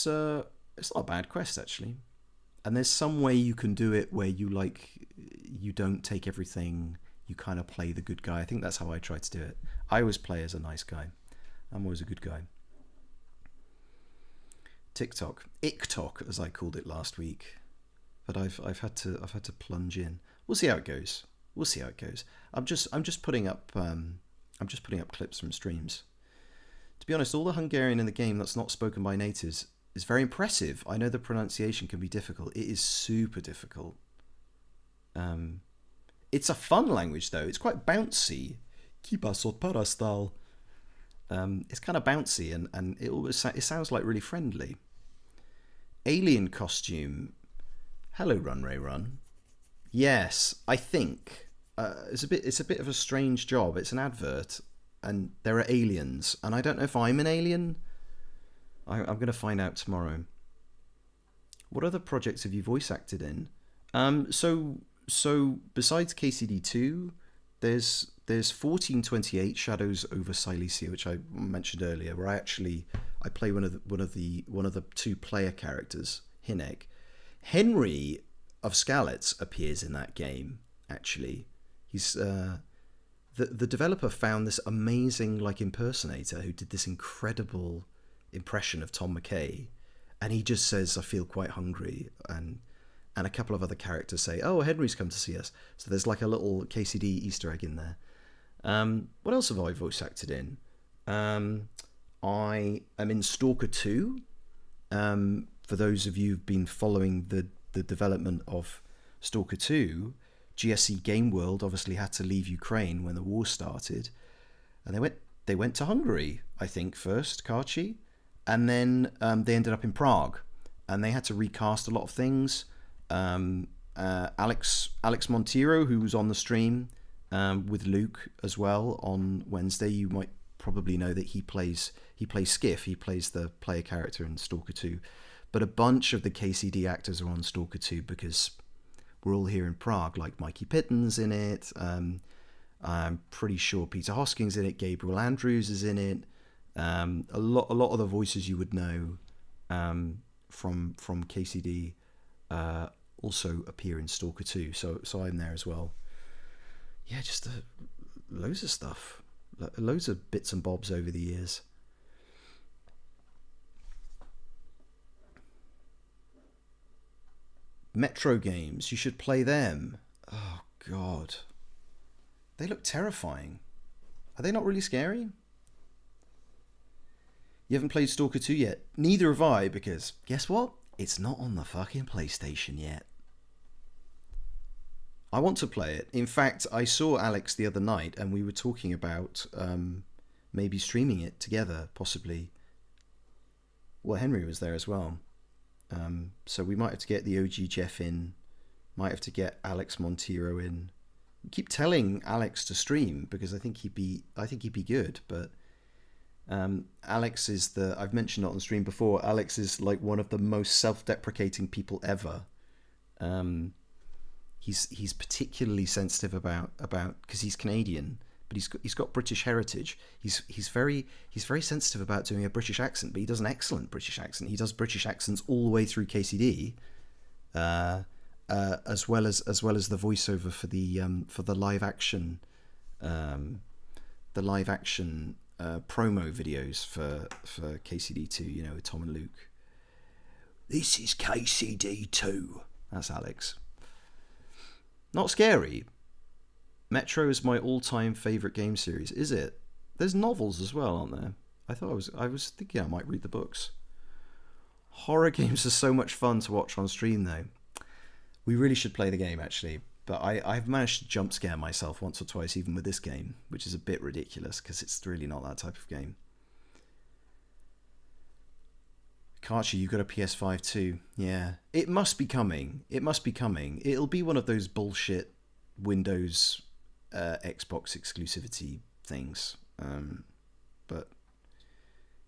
not a bad quest actually, and there's some way you can do it where you don't take everything. You kind of play the good guy. I think that's how I try to do it. I always play as a nice guy. I'm always a good guy. TikTok, IkTok, as I called it last week, but I've had to plunge in. We'll see how it goes. I'm just putting up clips from streams. To be honest, all the Hungarian in the game that's not spoken by natives is very impressive. I know the pronunciation can be difficult. It is super difficult. It's a fun language though. It's quite bouncy. Kiba sotpara style. It's kind of bouncy and it sounds like really friendly. Alien costume. Hello, Run Ray Run. Yes, I think it's a bit of a strange job. It's an advert, and there are aliens, and I don't know if I'm an alien. I'm going to find out tomorrow. What other projects have you voice acted in? So besides KCD2, there's 1428 Shadows over Silesia, which I mentioned earlier, where I play one of the two player characters, Hinek. Henry of Skalitz appears in that game. Actually, he's the developer found this amazing like impersonator who did this incredible impression of Tom McKay, and he just says, "I feel quite hungry," and a couple of other characters say, "Oh, Henry's come to see us." So there's like a little KCD Easter egg in there. What else have I voice acted in? I am in Stalker 2. For those of you who've been following the development of Stalker 2, GSC Game World obviously had to leave Ukraine when the war started, and they went to Hungary, I think first, Karchi, and then they ended up in Prague, and they had to recast a lot of things. Alex Montero, who was on the stream with Luke as well on Wednesday, you might probably know that he plays Skiff. He plays the player character in Stalker 2. But a bunch of the KCD actors are on Stalker 2 because we're all here in Prague. Like Mikey Pitton's in it. I'm pretty sure Peter Hosking's in it. Gabriel Andrews is in it. A lot of the voices you would know from KCD also appear in Stalker 2. So I'm there as well. Yeah, just loads of stuff. Loads of bits and bobs over the years. Metro games, you should play them. Oh, God. They look terrifying. Are they not really scary? You haven't played Stalker 2 yet? Neither have I, because guess what? It's not on the fucking PlayStation yet. I want to play it. In fact, I saw Alex the other night and we were talking about maybe streaming it together, possibly. Well, Henry was there as well. So we might have to get the OG Jeff in, might have to get Alex Montero in. We keep telling Alex to stream because I think he'd be good, but Alex is I've mentioned it on the stream before, Alex is like one of the most self-deprecating people ever. He's particularly sensitive about because he's Canadian, but he's got British heritage. He's very sensitive about doing a British accent, but he does an excellent British accent. He does British accents all the way through KCD, as well as the voiceover for the live action promo videos for KCD 2. You know, with Tom and Luke. This is KCD 2. That's Alex. Not scary. Metro is my all-time favourite game series. Is it? There's novels as well, aren't there? I was thinking I might read the books. Horror games are so much fun to watch on stream, though. We really should play the game, actually. But I've managed to jump scare myself once or twice, even with this game, which is a bit ridiculous because it's really not that type of game. Karchi, you got a PS5 too. Yeah. It must be coming. It'll be one of those bullshit Windows Xbox exclusivity things. But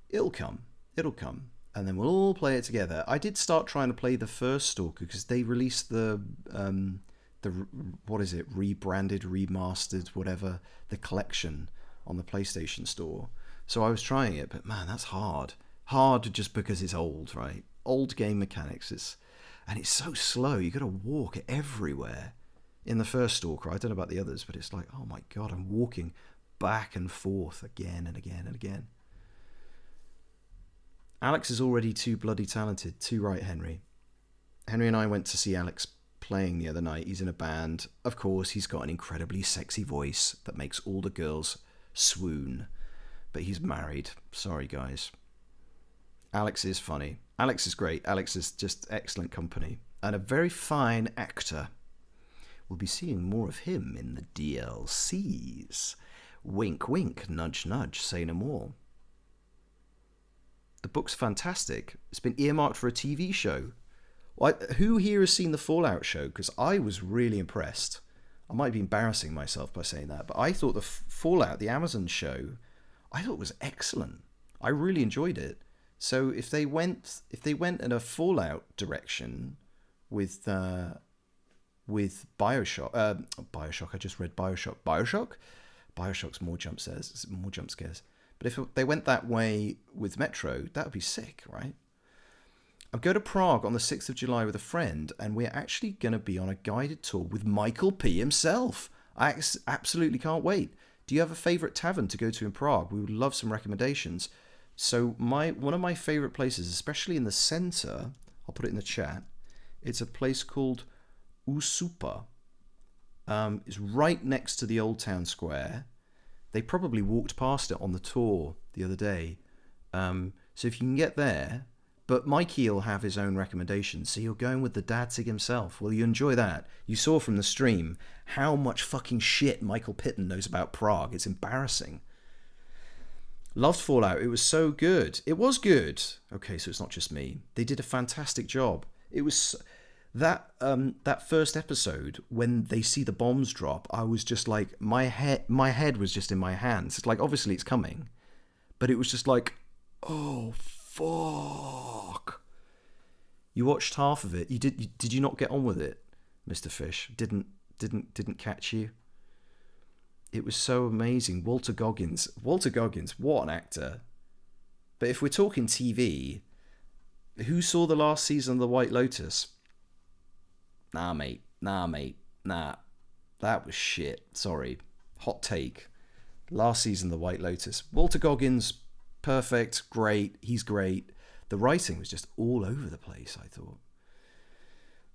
it'll come. And then we'll all play it together. I did start trying to play the first Stalker because they released the what is it? Rebranded, remastered, whatever, the collection on the PlayStation Store. So I was trying it, but man, that's hard. Hard just because it's old, right? Old game mechanics. It's so slow. You got to walk everywhere. In the first Stalker, I don't know about the others, but it's like, oh my god, I'm walking back and forth again and again and again. Alex is already too bloody talented. Too right, Henry. Henry and I went to see Alex playing the other night. He's in a band. Of course, he's got an incredibly sexy voice that makes all the girls swoon. But he's married. Sorry, guys. Alex is funny. Alex is great. Alex is just excellent company. And a very fine actor. We'll be seeing more of him in the DLCs. Wink, wink, nudge, nudge, say no more. The book's fantastic. It's been earmarked for a TV show. Who here has seen the Fallout show? Because I was really impressed. I might be embarrassing myself by saying that, but I thought the Fallout, the Amazon show, I thought was excellent. I really enjoyed it. So if they went in a Fallout direction with with Bioshock. Bioshock. I just read Bioshock. Bioshock. Bioshock's more jump scares. More jump scares. But if they went that way with Metro, that would be sick, right? I'm going to Prague on the 6th of July with a friend, and we're actually going to be on a guided tour with Michael P. himself. I absolutely can't wait. Do you have a favourite tavern to go to in Prague? We would love some recommendations. So one of my favourite places, especially in the centre, I'll put it in the chat, it's a place called Usupa. It's right next to the Old Town Square. They probably walked past it on the tour the other day. So if you can get there, but Mikey will have his own recommendations. So you're going with the Danzig himself. Well, you enjoy that. You saw from the stream how much fucking shit Michael Pitton knows about Prague. It's embarrassing. Loved Fallout. It was so good. It was good. Okay, so it's not just me. They did a fantastic job. It was that first episode when they see the bombs drop. I was just like, my head was just in my hands. It's like, obviously it's coming, but it was just like, oh fuck. You watched half of it. Did you not get on with it, Mr. Fish? Didn't catch you? It was so amazing. Walter Goggins, what an actor. But if we're talking TV, who saw the last season of The White Lotus? Nah, mate. Nah. That was shit. Sorry. Hot take. Last season of The White Lotus. Walter Goggins, perfect, great. He's great. The writing was just all over the place, I thought.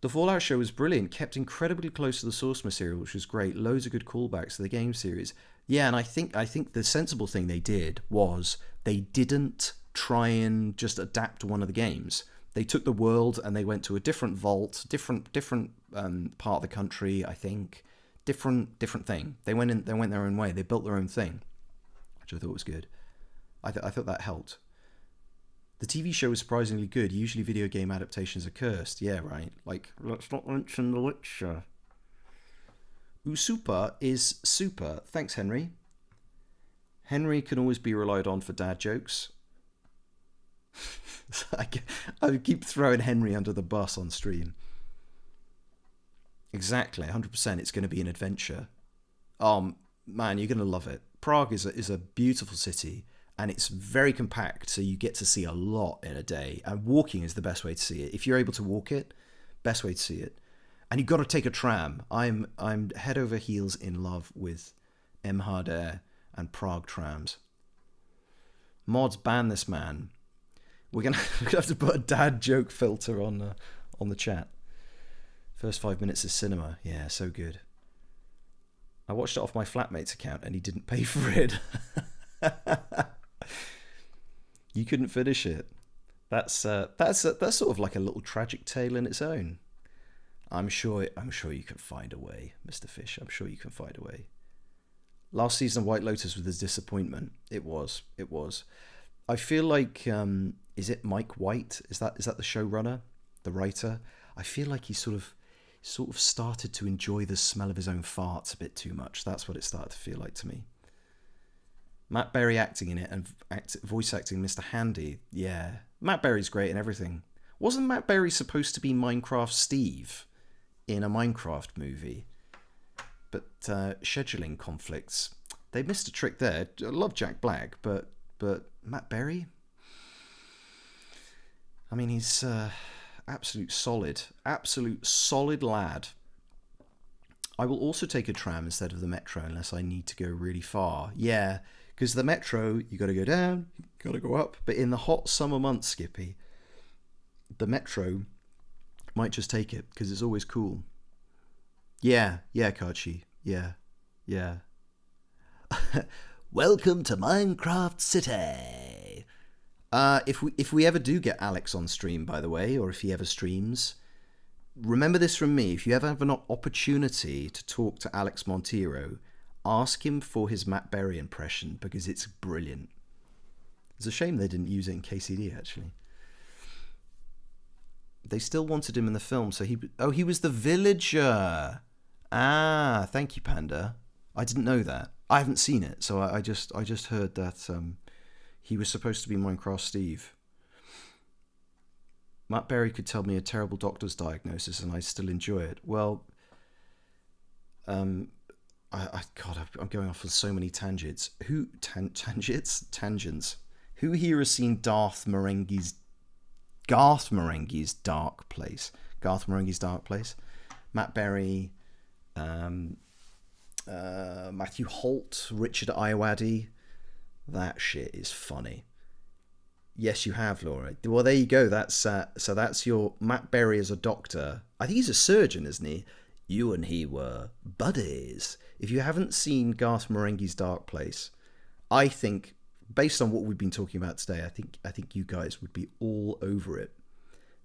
The Fallout show was brilliant, kept incredibly close to the source material, which was great. Loads of good callbacks to the game series. Yeah, and I think the sensible thing they did was they didn't try and just adapt one of the games. They took the world and they went to a different vault, different part of the country, I think. Different thing. They went their own way. They built their own thing, which I thought was good. I thought that helped. The TV show was surprisingly good. Usually video game adaptations are cursed. Yeah, right. Like, let's not mention The Witcher. Usupa is super. Thanks, Henry. Henry can always be relied on for dad jokes. I keep throwing Henry under the bus on stream. Exactly, 100%. It's going to be an adventure. Man, you're going to love it. Prague is a beautiful city. And it's very compact, so you get to see a lot in a day. And walking is the best way to see it. If you're able to walk it, best way to see it. And you've got to take a tram. I'm head over heels in love with MHD Air and Prague trams. Mods, ban this man. We're gonna have to put a dad joke filter on the chat. First 5 minutes of cinema, yeah, so good. I watched it off my flatmate's account, and he didn't pay for it. You couldn't finish it. That's sort of like a little tragic tale in its own. I'm sure you can find a way, Mr. Fish. I'm sure you can find a way. Last season of White Lotus was a disappointment. It was. I feel like is it Mike White? Is that the showrunner, the writer? I feel like he sort of started to enjoy the smell of his own farts a bit too much. That's what it started to feel like to me. Matt Berry acting in it and voice acting Mr. Handy. Yeah. Matt Berry's great in everything. Wasn't Matt Berry supposed to be Minecraft Steve in a Minecraft movie? But scheduling conflicts. They missed a trick there. I love Jack Black, but Matt Berry? I mean, he's absolute solid lad. I will also take a tram instead of the metro unless I need to go really far. Yeah. Because the metro, you got to go down, you got to go up. But in the hot summer months, Skippy, the metro might just take it because it's always cool. Yeah, Karchi. Yeah. Welcome to Minecraft City. If we ever do get Alex on stream, by the way, or if he ever streams, remember this from me. If you ever have an opportunity to talk to Alex Monteiro, ask him for his Matt Berry impression because it's brilliant. It's a shame they didn't use it in KCD, actually. They still wanted him in the film, so he was the villager. Ah, thank you, Panda. I didn't know that. I haven't seen it, so I just heard that he was supposed to be Minecraft Steve. Matt Berry could tell me a terrible doctor's diagnosis and I'd still enjoy it. Well, God, I'm going off on so many tangents. Tangents? Who here has seen Garth Marenghi's Dark Place? Garth Marenghi's Dark Place. Matt Berry, Matthew Holt, Richard Ayoade. That shit is funny. Yes, you have, Laura. Well, there you go. So that's your Matt Berry as a doctor. I think he's a surgeon, isn't he? You and he were buddies. If you haven't seen Garth Marenghi's Dark Place, I think, based on what we've been talking about today, I think you guys would be all over it.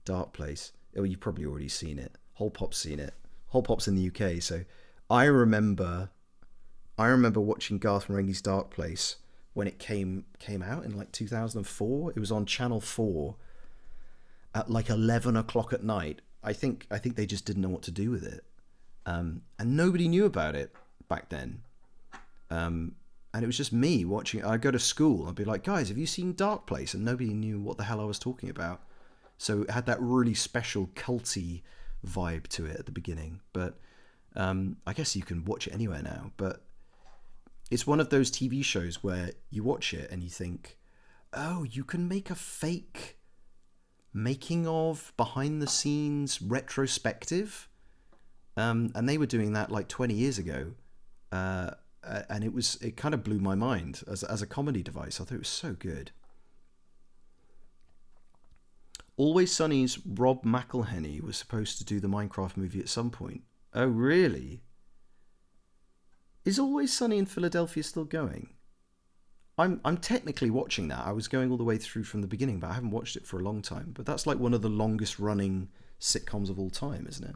Dark Place. Oh, you've probably already seen it. Whole Pop's seen it. Whole Pop's in the UK, so I remember watching Garth Marenghi's Dark Place when it came out in like 2004. It was on Channel 4 at like 11 o'clock at night. I think they just didn't know what to do with it, and nobody knew about it back then. And it was just me watching. I'd go to school. I'd be like, guys, have you seen Dark Place? And nobody knew what the hell I was talking about. So it had that really special culty vibe to it at the beginning. But I guess you can watch it anywhere now. But it's one of those TV shows where you watch it and you think, oh, you can make a fake making of, behind the scenes retrospective. And they were doing that like 20 years ago. And it kind of blew my mind as a comedy device. I thought it was so good. Always Sunny's Rob McElhenney was supposed to do the Minecraft movie at some point. Oh, really? Is Always Sunny in Philadelphia still going? I'm technically watching that. I was going all the way through from the beginning, but I haven't watched it for a long time. But that's like one of the longest running sitcoms of all time, isn't it?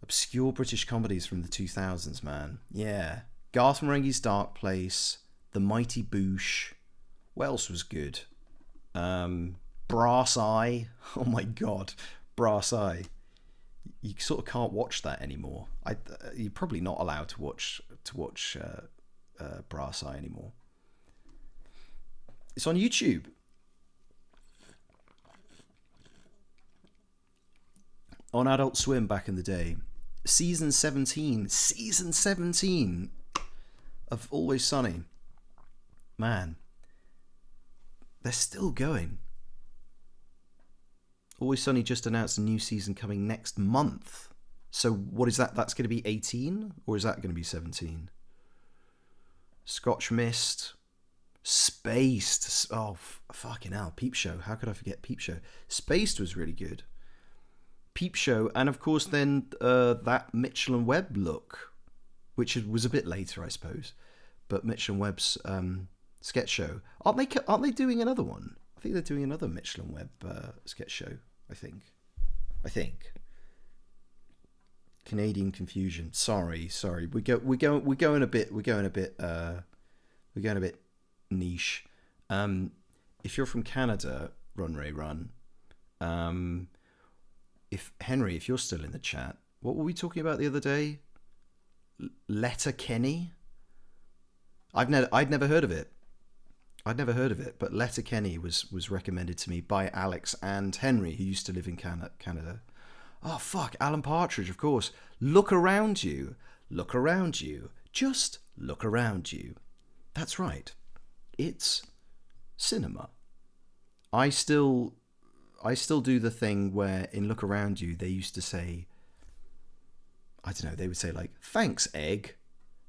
Obscure British comedies from the 2000s, man. Yeah. Garth Marenghi's Dark Place, The Mighty Boosh. What else was good? Brass Eye. Oh my god, Brass Eye. You sort of can't watch that anymore. You're probably not allowed to watch Brass Eye anymore. It's on YouTube. On Adult Swim back in the day. Season 17 of Always Sunny. Man, they're still going. Always Sunny just announced a new season coming next month. So what is that? That's going to be 18? Or is that going to be 17? Scotch Mist. Spaced. Oh, fucking hell. Peep Show. How could I forget Peep Show? Spaced was really good. Peep Show. And of course then that Mitchell and Webb look. Which was a bit later, I suppose. But Mitchell and Webb's sketch show. Aren't they doing another one? I think they're doing another Mitchell and Webb sketch show. I think. Canadian confusion. Sorry. We're going a bit niche. If you're from Canada, Run Ray Run. If you're still in the chat, what were we talking about the other day? Letterkenny. I'd never heard of it. But Letterkenny was recommended to me by Alex and Henry, who used to live in Canada. Oh, fuck, Alan Partridge, of course. Look around you. Just look around you. That's right. It's cinema. I still do the thing where in Look Around You, they used to say, I don't know, they would say like, thanks, egg.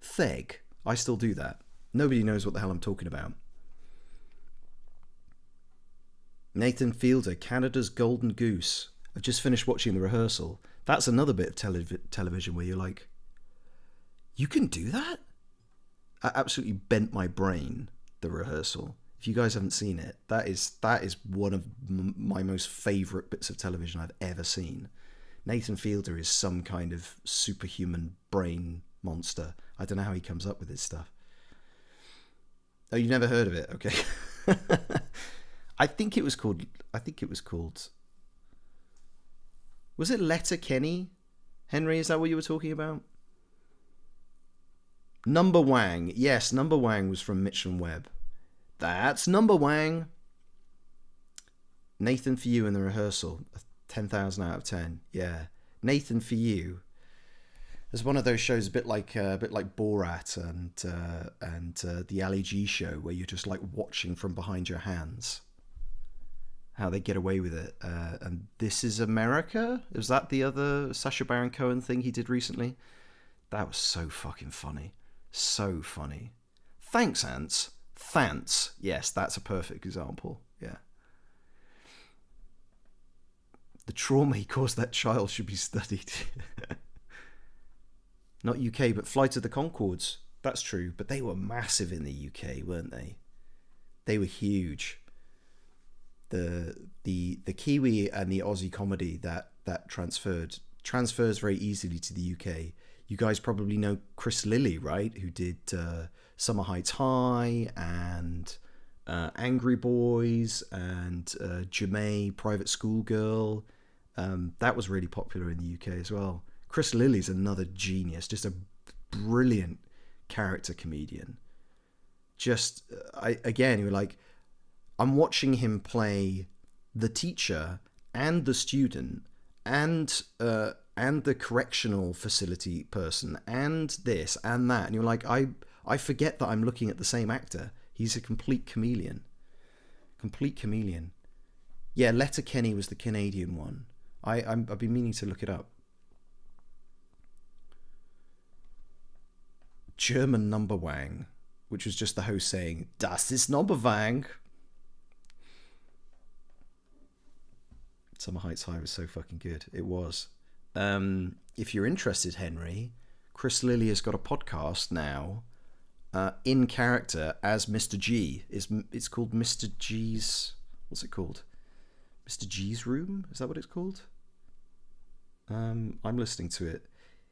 Theg. I still do that. Nobody knows what the hell I'm talking about. Nathan Fielder, Canada's Golden Goose. I've just finished watching The Rehearsal. That's another bit of television where you're like, you can do that? I absolutely bent my brain, The Rehearsal. If you guys haven't seen it, that is one of my most favourite bits of television I've ever seen. Nathan Fielder is some kind of superhuman brain monster. I don't know how he comes up with this stuff. Oh, you've never heard of it? Okay. I think it was called. Was it Letterkenny? Henry, is that what you were talking about? Number Wang. Yes, Number Wang was from Mitchell and Webb. That's Number Wang. Nathan For You in The Rehearsal. 10,000 out of 10. Yeah. Nathan For You. There's one of those shows a bit like Borat and the Ali G show where you're just like watching from behind your hands how they get away with it. And This Is America? Is that the other Sacha Baron Cohen thing he did recently? That was so fucking funny. So funny. Thanks, Ants. Thants. Yes, that's a perfect example. Yeah. The trauma he caused that child should be studied. Not UK, but Flight of the Conchords. That's true, but they were massive in the UK, weren't they? They were huge. The Kiwi and the Aussie comedy that transfers very easily to the UK. You guys probably know Chris Lilly, right? Who did Summer Heights High and Angry Boys and JMBeau, Private School Girl. That was really popular in the UK as well. Chris Lilly's another genius, just a brilliant character comedian. Just, you're like, I'm watching him play the teacher and the student and the correctional facility person and this and that. And you're like, I forget that I'm looking at the same actor. He's a complete chameleon. Complete chameleon. Yeah, Letterkenny was the Canadian one. I've been meaning to look it up. German Numberwang, which was just the host saying, "Das ist Numberwang." Summer Heights High was so fucking good. It was. If you're interested, Henry, Chris Lilly has got a podcast now, in character as Mr. G. It's called Mr. G's... What's it called? Mr. G's Room? Is that what it's called? I'm listening to it.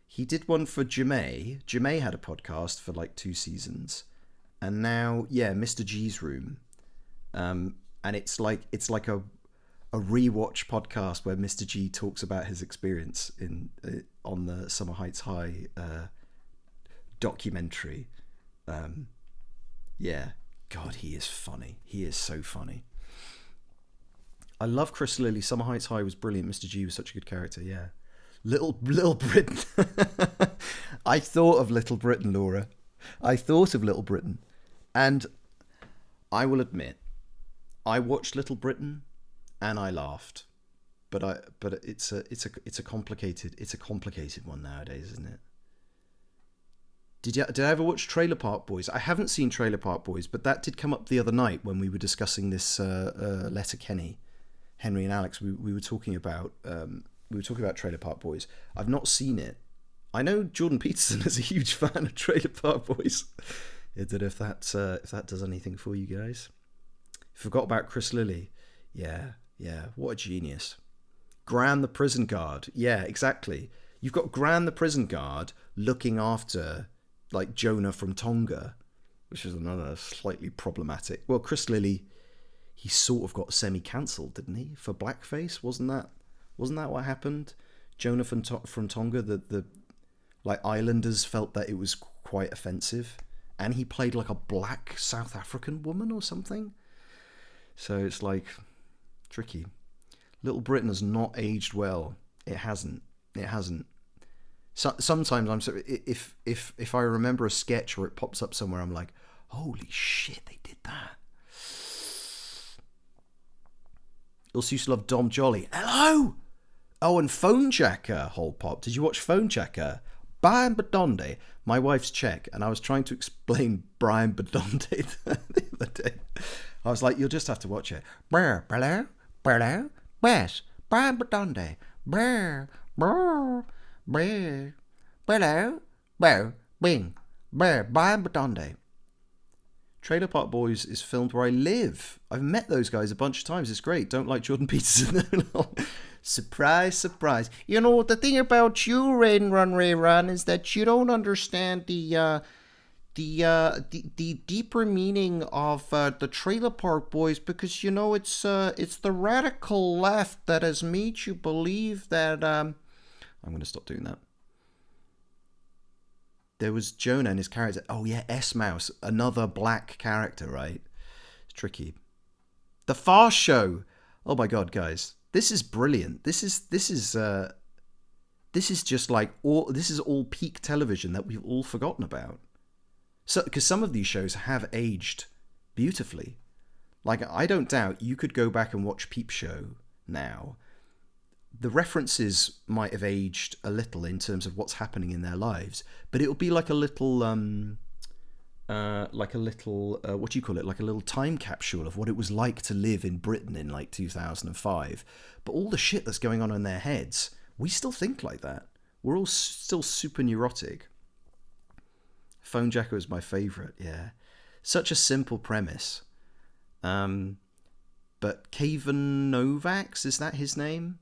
He did one for JMBeau. JMBeau had a podcast for like 2 seasons. And now, yeah, Mr. G's Room. And it's like a rewatch podcast where Mr. G talks about his experience on the Summer Heights High documentary. Yeah, God, he is funny. He is so funny. I love Chris Lilly. Summer Heights High was brilliant. Mr. G was such a good character. Yeah, Little Britain. I thought of Little Britain, Laura. I thought of Little Britain, and I will admit, I watched Little Britain. And I laughed, but it's a complicated one nowadays, isn't it? Did I ever watch Trailer Park Boys? I haven't seen Trailer Park Boys, but that did come up the other night when we were discussing this Letterkenny. Henry and Alex, we were talking about Trailer Park Boys. I've not seen it. I know Jordan Peterson is a huge fan of Trailer Park Boys. I don't know if that does anything for you guys. Forgot about Chris Lilly. Yeah, what a genius. Gran the prison guard. Yeah, exactly. You've got Gran the prison guard looking after, like, Jonah from Tonga, which is another slightly problematic. Well, Chris Lilly, he sort of got semi-cancelled, didn't he, for blackface? Wasn't that what happened? Jonah from Tonga, the islanders felt that it was quite offensive, and he played like a black South African woman or something. So it's like... tricky. Little Britain has not aged well. It hasn't. So, sometimes I'm so if I remember a sketch or it pops up somewhere, I'm like, holy shit, they did that. Also used to love Dom Jolly. Hello. Oh, and Phone Jacker, Whole Pop. Did you watch Phone Jacker? Brian Badonde. My wife's Czech, and I was trying to explain Brian Badonde the other day. I was like, you'll just have to watch it. Brr, hello. Hello, Wes, Brian Badonde, brr, brr, brr, hello, brr, bing, brr, Brian Badonde. Trailer Park Boys is filmed where I live. I've met those guys a bunch of times. It's great. Don't like Jordan Peterson. Surprise, surprise. You know, the thing about you, Rain Run, Ray Run, is that you don't understand the deeper meaning of the Trailer Park Boys, because, you know, it's the radical left that has made you believe that I'm going to stop doing that. There was Jonah and his character. Oh yeah, S-Mouse, another black character, right? It's tricky. The Fast Show. Oh my god, guys, this is brilliant. This is This is just like this is all peak television that we've all forgotten about. So, because some of these shows have aged beautifully. Like, I don't doubt you could go back and watch Peep Show now. The references might have aged a little in terms of what's happening in their lives, but it'll be like a little, what do you call it? Like a little time capsule of what it was like to live in Britain in like 2005. But all the shit that's going on in their heads, we still think like that. We're all still super neurotic. Phone Jacker is my favourite, yeah. Such a simple premise. But Caven Novaks, is that his name?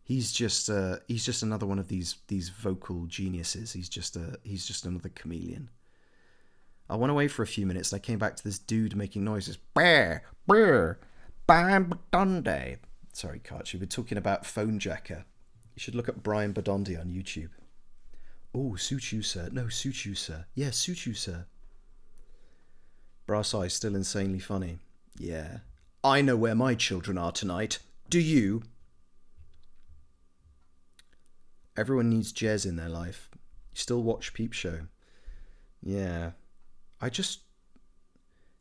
He's just another one of these vocal geniuses. He's just another chameleon. I went away for a few minutes and I came back to this dude making noises. Brr, brr, bam, Badonde. Sorry, Karch, we've been talking about Phone Jacker. You should look up Brian Badonde on YouTube. Oh, suit you, sir. No, suit you, sir. Yeah, suit you, sir. Brass Eye, still insanely funny. Yeah. I know where my children are tonight. Do you? Everyone needs Jez in their life. You still watch Peep Show. Yeah.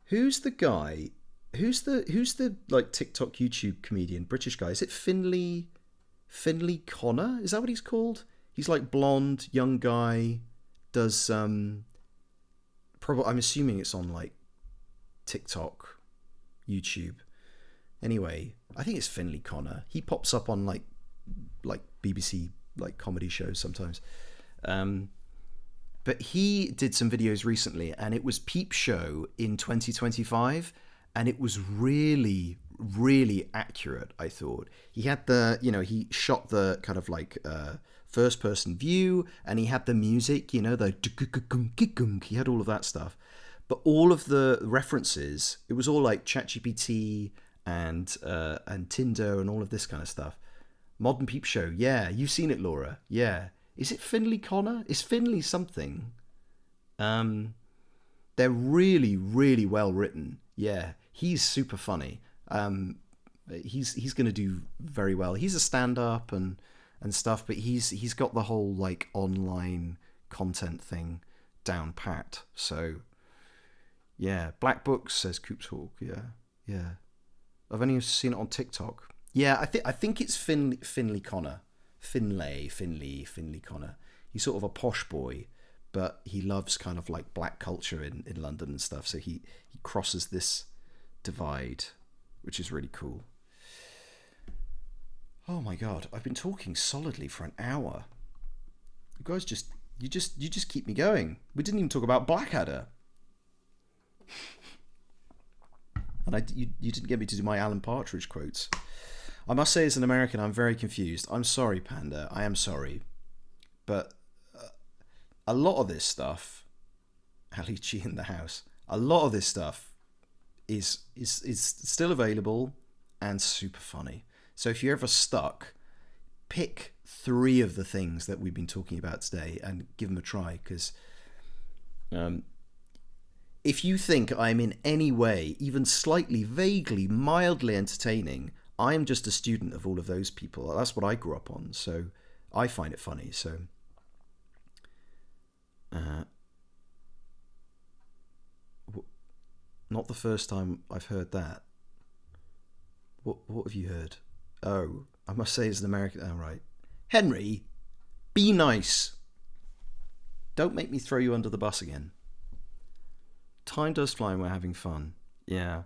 Who's the guy? Who's the like TikTok YouTube comedian, British guy? Is it Finley Connor? Is that what he's called? He's like blonde, young guy, does probably, I'm assuming it's on like TikTok, YouTube. Anyway, I think it's Finley Connor. He pops up on like BBC like comedy shows sometimes. But he did some videos recently and it was Peep Show in 2025 and it was really, really accurate, I thought. He had he shot the kind of like first person view and he had the music, the he had all of that stuff. But all of the references, it was all like ChatGPT and Tinder and all of this kind of stuff. Modern Peep Show, yeah. You've seen it, Laura. Yeah. Is it Finley Connor? Is Finley something? They're really, really well written. Yeah. He's super funny. He's going to do very well. He's a stand-up and stuff, but he's got the whole like online content thing down pat. So yeah, Black Books says Coop Talk. Yeah. I've only seen it on TikTok. Yeah, I think it's Finley Connor. Finley Connor. He's sort of a posh boy, but he loves kind of like black culture in London and stuff. So he crosses this divide, which is really cool. Oh my god, I've been talking solidly for an hour. You guys you just keep me going. We didn't even talk about Blackadder. And you didn't get me to do my Alan Partridge quotes. I must say, as an American, I'm very confused. I'm sorry, Panda. I am sorry. But a lot of this stuff, Ali G in the house, a lot of this stuff is still available and super funny. So if you're ever stuck, pick 3 of the things that we've been talking about today and give them a try. Because if you think I'm in any way, even slightly, vaguely, mildly entertaining, I am just a student of all of those people. That's what I grew up on, so I find it funny. So, not the first time I've heard that. What have you heard? Oh, I must say, as an American, oh, right. Henry, be nice. Don't make me throw you under the bus again. Time does fly and we're having fun. Yeah.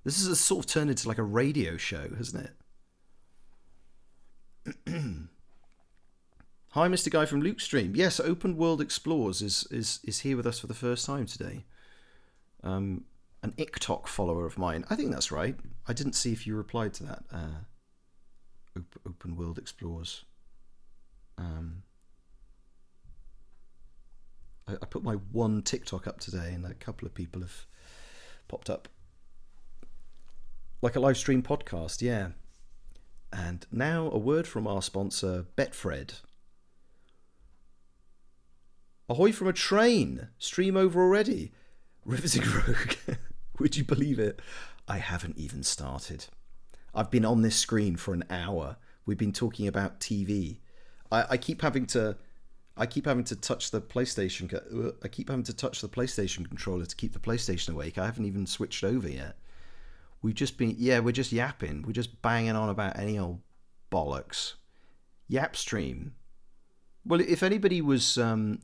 This is sort of turned into like a radio show, hasn't it? Hi, Mr. Guy from Luke Stream. Yes, Open World Explorers is here with us for the first time today. An ICTOC follower of mine. I think that's right. I didn't see if you replied to that. Open World Explorers. I put my one TikTok up today and a couple of people have popped up. Like a live stream podcast, yeah. And now a word from our sponsor, Betfred. Ahoy from a train! Stream over already. Riveting Rogue. Would you believe it? I haven't even started. I've been on this screen for an hour. We've been talking about TV. I keep having to touch the PlayStation. I keep having to touch the PlayStation controller to keep the PlayStation awake. I haven't even switched over yet. We've just been, we're just yapping. We're just banging on about any old bollocks. Yap stream. Well, if anybody was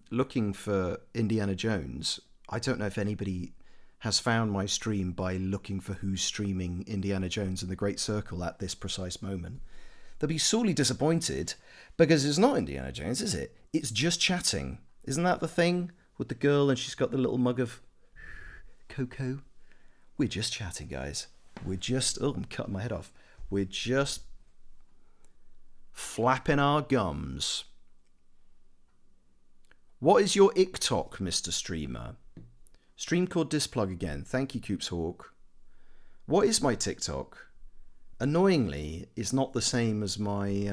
looking for Indiana Jones, I don't know if anybody has found my stream by looking for who's streaming Indiana Jones and the Great Circle at this precise moment. They'll be sorely disappointed because it's not Indiana Jones, is it? It's just chatting. Isn't that the thing with the girl and she's got the little mug of cocoa? We're just chatting, guys. We're just... Oh, I'm cutting my head off. We're just flapping our gums. What is your TikTok, Mr. Streamer? Stream cord displug again. Thank you, Coops Hawk. What is my TikTok? Annoyingly, it's not the same as my...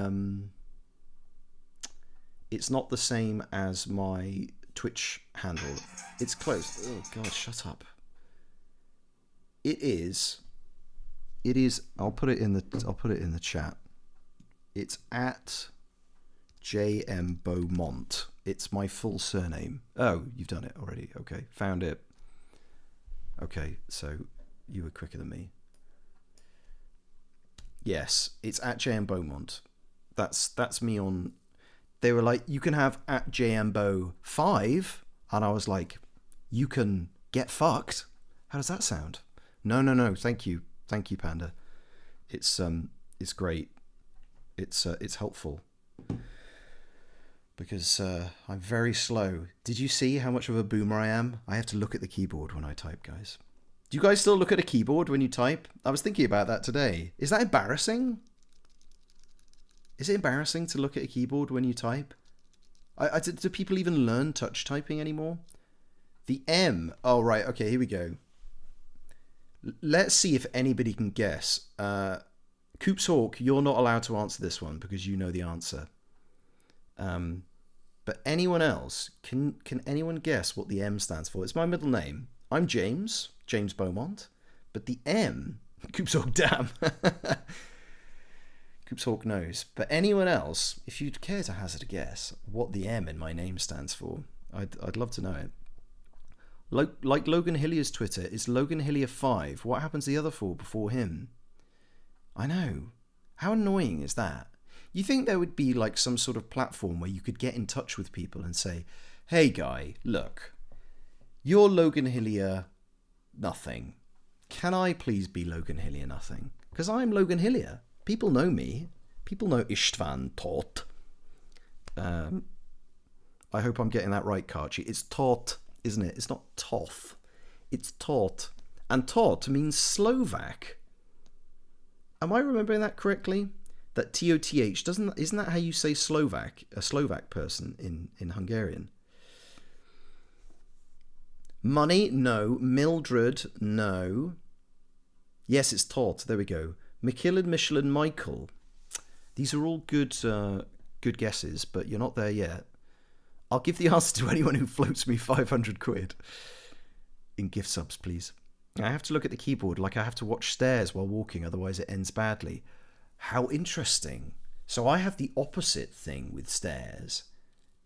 it's not the same as my Twitch handle. It's closed. Oh, God, shut up. It is... I'll put it in the chat. It's at JM Beaumont. It's my full surname. Oh, you've done it already. Okay, found it. Okay, so you were quicker than me. Yes, it's at JM Beaumont. That's me on. They were like, you can have at JMBeau 5, and I was like, you can get fucked. How does that sound? No. Thank you, Panda. It's great. It's helpful because I'm very slow. Did you see how much of a boomer I am? I have to look at the keyboard when I type, guys. Do you guys still look at a keyboard when you type? I was thinking about that today. Is that embarrassing? Is it embarrassing to look at a keyboard when you type? Do people even learn touch typing anymore? The M. Oh, right. Okay, here we go. Let's see if anybody can guess. Coops Hawk, you're not allowed to answer this one because you know the answer. But anyone else, can anyone guess what the M stands for? It's my middle name. I'm James Beaumont. But the M, Coops Hawk, damn. Coops Hawk knows. But anyone else, if you'd care to hazard a guess what the M in my name stands for, I'd love to know it. Like Logan Hillier's Twitter, is Logan Hillier 5. What happens to the other 4 before him? I know. How annoying is that? You think there would be like some sort of platform where you could get in touch with people and say, hey guy, look, you're Logan Hillier nothing. Can I please be Logan Hillier nothing? Because I'm Logan Hillier. People know me. People know Istvan Tot. I hope I'm getting that right, Karchi. It's Tot, isn't it? It's not Toth. It's Tot. And Tot means Slovak. Am I remembering that correctly? That T-O-T-H, isn't that how you say Slovak? A Slovak person in Hungarian. Money? No. Mildred? No. Yes, it's Tot. There we go. Michelin, Michael. These are all good guesses, but you're not there yet. I'll give the answer to anyone who floats me 500 quid. In gift subs, please. I have to look at the keyboard like I have to watch stairs while walking, otherwise it ends badly. How interesting. So I have the opposite thing with stairs.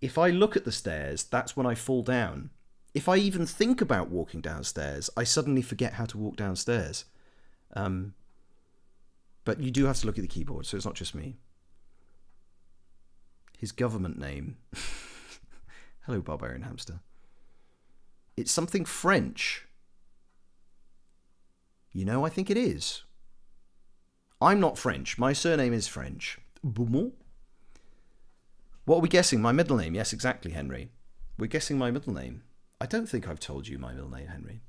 If I look at the stairs, that's when I fall down. If I even think about walking downstairs, I suddenly forget how to walk downstairs. But you do have to look at the keyboard, so it's not just me. His government name. Hello, Barbarian Hamster. It's something French. You know, I think it is. I'm not French. My surname is French. Beaumont? What are we guessing? My middle name? Yes, exactly, Henry. We're guessing my middle name. I don't think I've told you my middle name, Henry.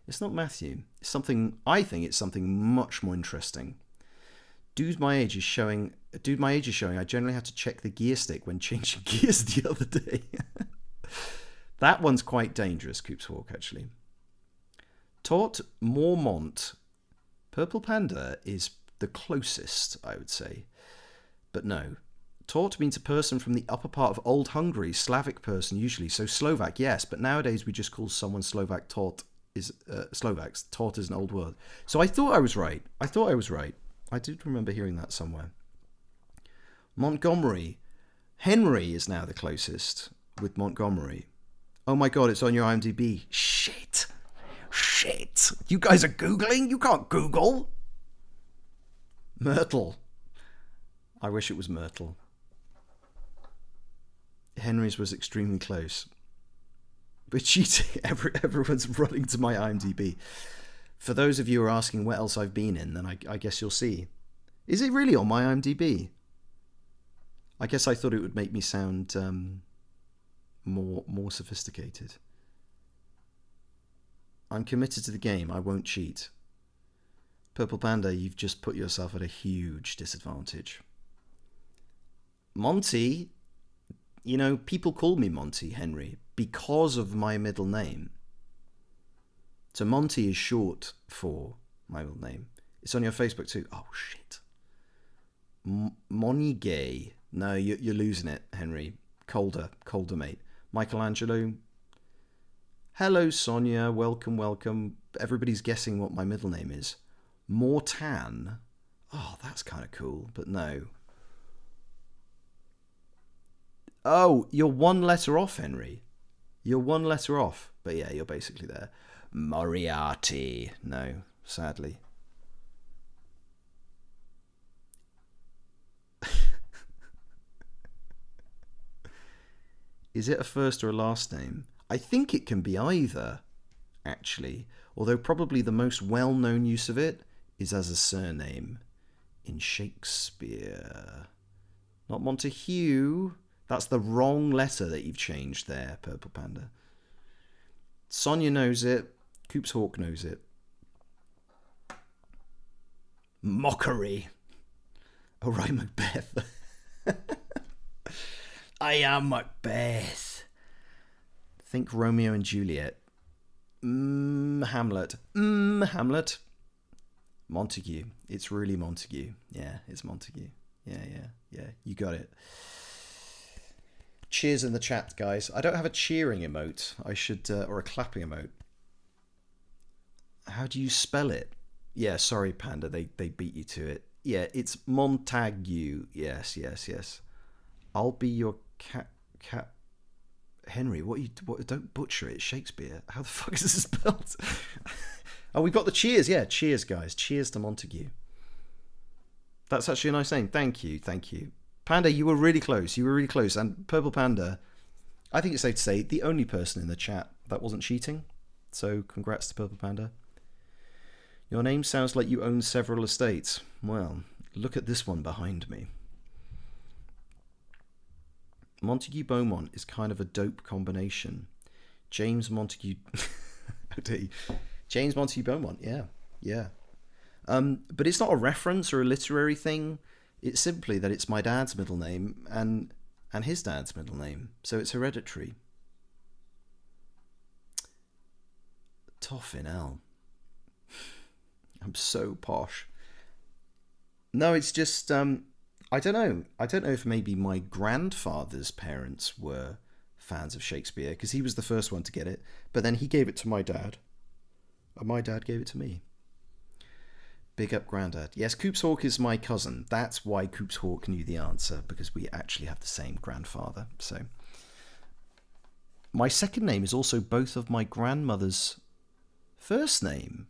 It's not Matthew. It's something. I think it's something much more interesting. Dude my age is showing. I generally have to check the gear stick when changing gears the other day. That one's quite dangerous, Coops Hawk, actually. Tot Mormont. Purple Panda is the closest, I would say. But no. Tot means a person from the upper part of Old Hungary, Slavic person usually. So Slovak, yes, but nowadays we just call someone Slovak Tot is Slovaks. Tot is an old word. So I thought I was right. I did remember hearing that somewhere. Montgomery. Henry is now the closest with Montgomery. Oh my god, it's on your IMDb. Shit. Shit. You guys are Googling? You can't Google. Myrtle. I wish it was Myrtle. Henry's was extremely close. But cheating, everyone's running to my IMDb. For those of you who are asking what else I've been in, then I guess you'll see. Is it really on my IMDb? I guess I thought it would make me sound more sophisticated. I'm committed to the game. I won't cheat. Purple Panda, you've just put yourself at a huge disadvantage. Monty, you know, people call me Monty, Henry, because of my middle name. So Monty is short for my middle name. It's on your Facebook too. Oh, shit. Monigay. No, you're losing it, Henry. Colder, mate. Michelangelo. Hello, Sonia. Welcome. Everybody's guessing what my middle name is. Mortan. Oh, that's kind of cool, but no. Oh, you're one letter off, Henry. You're one letter off. But yeah, you're basically there. Moriarty. No, sadly. Is it a first or a last name? I think it can be either, actually. Although probably the most well-known use of it is as a surname in Shakespeare. Not Montague. That's the wrong letter that you've changed there, Purple Panda. Sonia knows it. Coops Hawk knows it. Mockery. Oh, right, Macbeth. I am Macbeth. Think Romeo and Juliet. Hamlet. Hamlet. Montague. It's really Montague. Yeah, it's Montague. Yeah. You got it. Cheers in the chat, guys. I don't have a cheering emote. I should, or a clapping emote. How do you spell it? Yeah, sorry, Panda. They beat you to it. Yeah, it's Montague. Yes. I'll be your cat. Henry, what don't butcher it. It's Shakespeare. How the fuck is this spelled? Oh, we've got the cheers. Yeah, cheers, guys. Cheers to Montague. That's actually a nice name. Thank you. Panda, you were really close. And Purple Panda, I think it's safe to say, the only person in the chat that wasn't cheating. So congrats to Purple Panda. Your name sounds like you own several estates. Well, look at this one behind me. Montague Beaumont is kind of a dope combination. James Montague Beaumont, yeah. But it's not a reference or a literary thing. It's simply that it's my dad's middle name and his dad's middle name. So it's hereditary. Toffin hell. I'm so posh. No, it's just I don't know if maybe my grandfather's parents were fans of Shakespeare because he was the first one to get it, but then he gave it to my dad, and my dad gave it to me. Big up, Grandad. Yes, Coops Hawk is my cousin. That's why Coops Hawk knew the answer, because we actually have the same grandfather. So, my second name is also both of my grandmother's first name.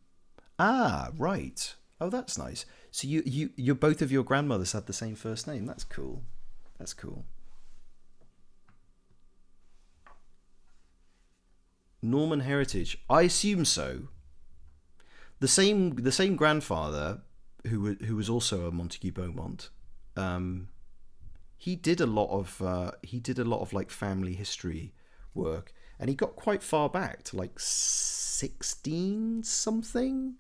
Ah, right. Oh, that's nice. So you both of your grandmothers had the same first name. That's cool. Norman heritage. I assume so. The same grandfather who was also a Montague Beaumont. He did a lot of like family history work, and he got quite far back to like 16 something.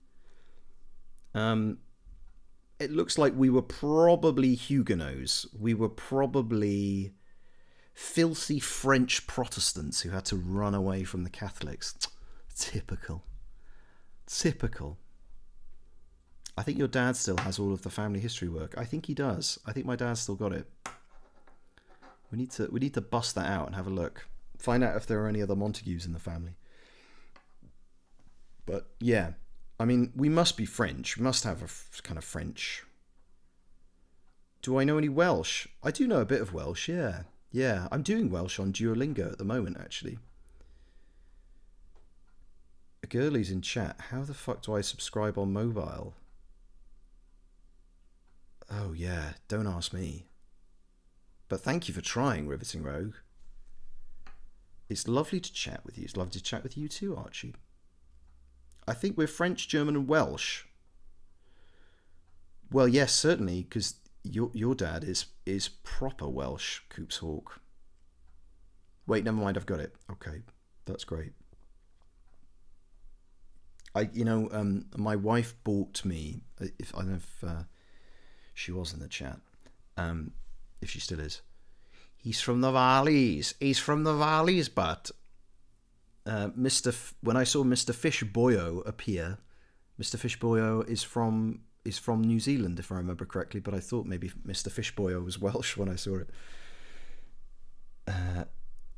It looks like we were probably Huguenots. We were probably filthy French Protestants who had to run away from the Catholics. Typical. I think your dad still has all of the family history work. I think he does. I think my dad's still got it. We need to bust that out and have a look. Find out if there are any other Montagues in the family. But yeah, I mean, we must be French. We must have a kind of French. Do I know any Welsh? I do know a bit of Welsh, yeah. Yeah, I'm doing Welsh on Duolingo at the moment, actually. A girlie's in chat. How the fuck do I subscribe on mobile? Oh, yeah, don't ask me. But thank you for trying, Riveting Rogue. It's lovely to chat with you. It's lovely to chat with you too, Archie. I think we're French, German, and Welsh. Well, yes, certainly, because your dad is proper Welsh, Coops Hawk. Wait, never mind. I've got it. Okay, that's great. My wife bought me. If I don't know if she was in the chat, if she still is. He's from the valleys. He's from the valleys, but when I saw Mr. Fishboyo appear, Mr. Fishboyo is from New Zealand, if I remember correctly. But I thought maybe Mr. Fishboyo was Welsh when I saw it.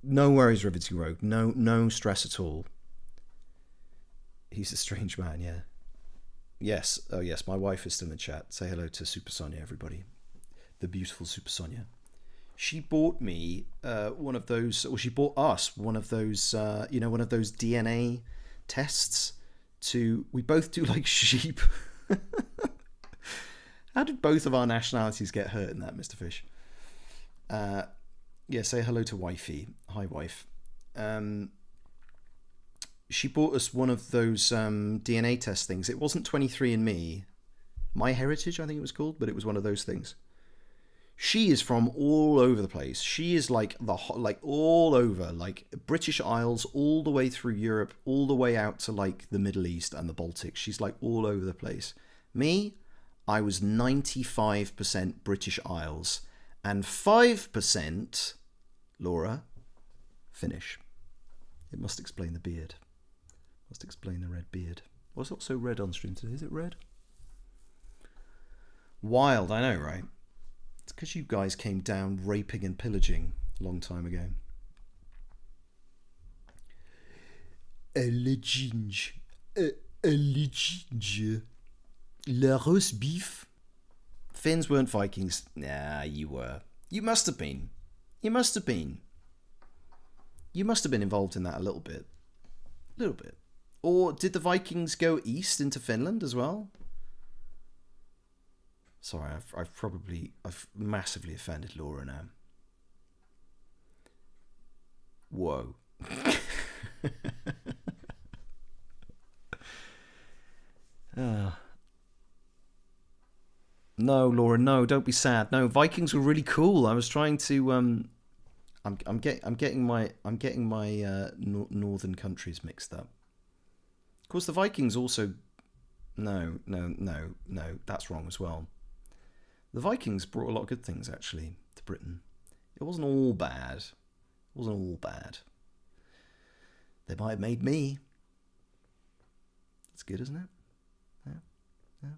No worries, Riveting Rogue. No stress at all. He's a strange man, yeah. Yes, oh yes, my wife is still in the chat. Say hello to Super Sonia, everybody. The beautiful Super Sonia. She bought me one of those, or she bought us one of those, one of those DNA tests we both do like sheep. How did both of our nationalities get hurt in that, Mr. Fish? Yeah, say hello to wifey. Hi, wife. She bought us one of those DNA test things. It wasn't 23andMe. My Heritage, I think it was called, but it was one of those things. She is from all over the place. She is like all over, like British Isles, all the way through Europe, all the way out to like the Middle East and the Baltic. She's like all over the place. Me, I was 95% British Isles and 5%, Laura, Finnish. It must explain the beard. Must explain the red beard. What's not so red on stream today? Is it red? Wild, I know, right? It's because you guys came down raping and pillaging a long time ago. A legend. A legend. Le roast beef. Finns weren't Vikings. Nah, you were. You must have been. You must have been. You must have been involved in that a little bit. A little bit. Or did the Vikings go east into Finland as well? Sorry, I've massively offended Laura now. Whoa. No, Laura, no, don't be sad. No, Vikings were really cool. I was trying to I'm getting my northern countries mixed up. Of course, the Vikings also. No, that's wrong as well. The Vikings brought a lot of good things actually to Britain. It wasn't all bad. It wasn't all bad. They might have made me. That's good, isn't it? Yeah.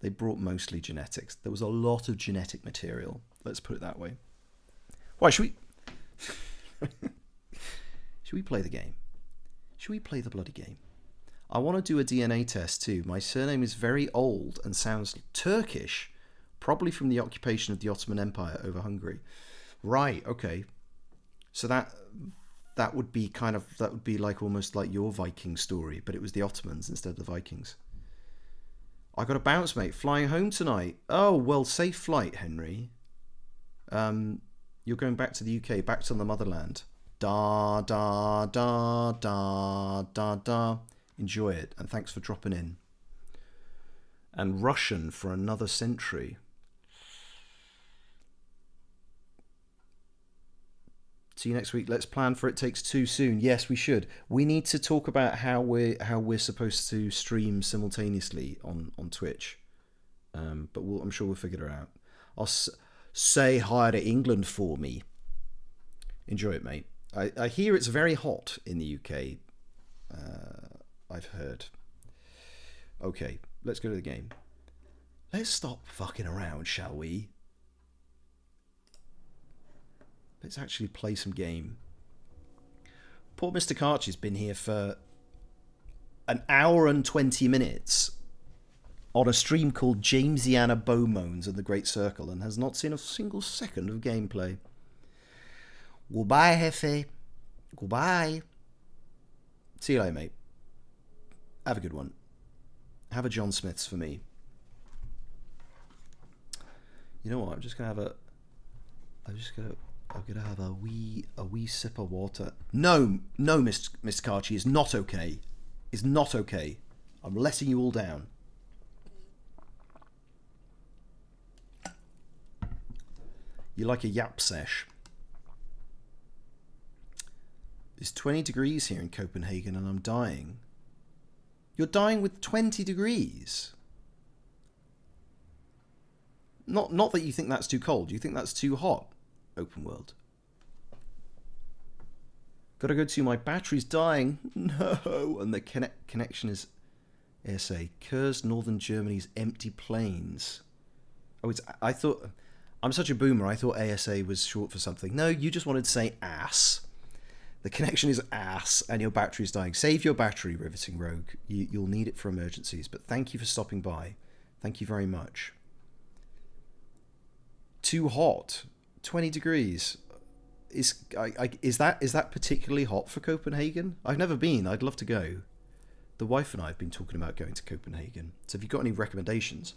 They brought mostly genetics. There was a lot of genetic material. Let's put it that way. Why should we? Should we play the game? Should we play the bloody game? I want to do a DNA test too. My surname is very old and sounds Turkish, probably from the occupation of the Ottoman Empire over Hungary. Right, okay. So that would be like almost like your Viking story, but it was the Ottomans instead of the Vikings. I got a bounce, mate. Flying home tonight. Oh, well, safe flight, Henry. You're going back to the UK, back to the motherland. Da, da, da, da, da, da. Enjoy it, and thanks for dropping in. And Russian for another century. See you next week. Let's plan for It Takes Two soon. Yes, we should. We need to talk about how we're supposed to stream simultaneously on Twitch. But I'm sure we'll figure it out. I'll say hi to England for me. Enjoy it, mate. I hear it's very hot in the UK. I've heard. Okay, let's go to the game. Let's stop fucking around, shall we? Let's actually play some game. Poor Mr. Karchy's been here for an hour and 20 minutes on a stream called JMBeau Moans and the Great Circle and has not seen a single second of gameplay. Goodbye, Hefe. Goodbye. See you later, mate. Have a good one. Have a John Smith's for me. You know what? I'm gonna have a wee sip of water. No, Mr. Carchi, it's not okay. It's not okay. I'm letting you all down. You like a yap sesh. It's 20 degrees here in Copenhagen and I'm dying. You're dying with 20 degrees? Not that you think that's too cold. You think that's too hot, open world. Gotta go to, my battery's dying. No, and the connection is ASA. Kursk, Northern Germany's empty plains. Oh, I thought, I'm such a boomer, I thought ASA was short for something. No, you just wanted to say ass. The connection is ass and your battery's dying. Save your battery, Riveting Rogue. You'll need it for emergencies. But thank you for stopping by. Thank you very much. Too hot. 20 degrees. Is that particularly hot for Copenhagen? I've never been. I'd love to go. The wife and I have been talking about going to Copenhagen. So have you got any recommendations?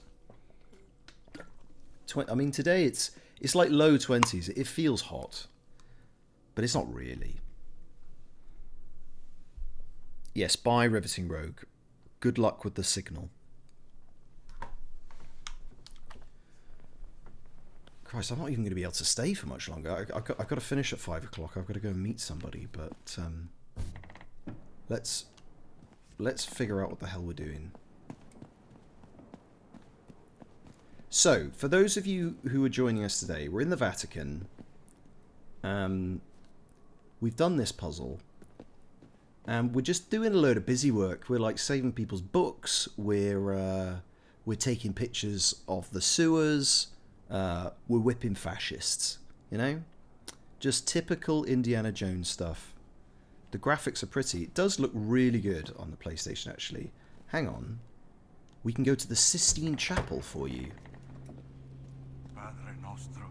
I mean, today it's like low 20s. It feels hot. But it's not really. Yes, bye, Riveting Rogue. Good luck with the signal. Christ, I'm not even going to be able to stay for much longer. I've got to finish at 5 o'clock. I've got to go and meet somebody. But let's figure out what the hell we're doing. So, for those of you who are joining us today, we're in the Vatican. We've done this puzzle. And we're just doing a load of busy work. We're like saving people's books. We're taking pictures of the sewers. We're whipping fascists. You know? Just typical Indiana Jones stuff. The graphics are pretty. It does look really good on the PlayStation, actually. Hang on. We can go to the Sistine Chapel for you. Padre nostro,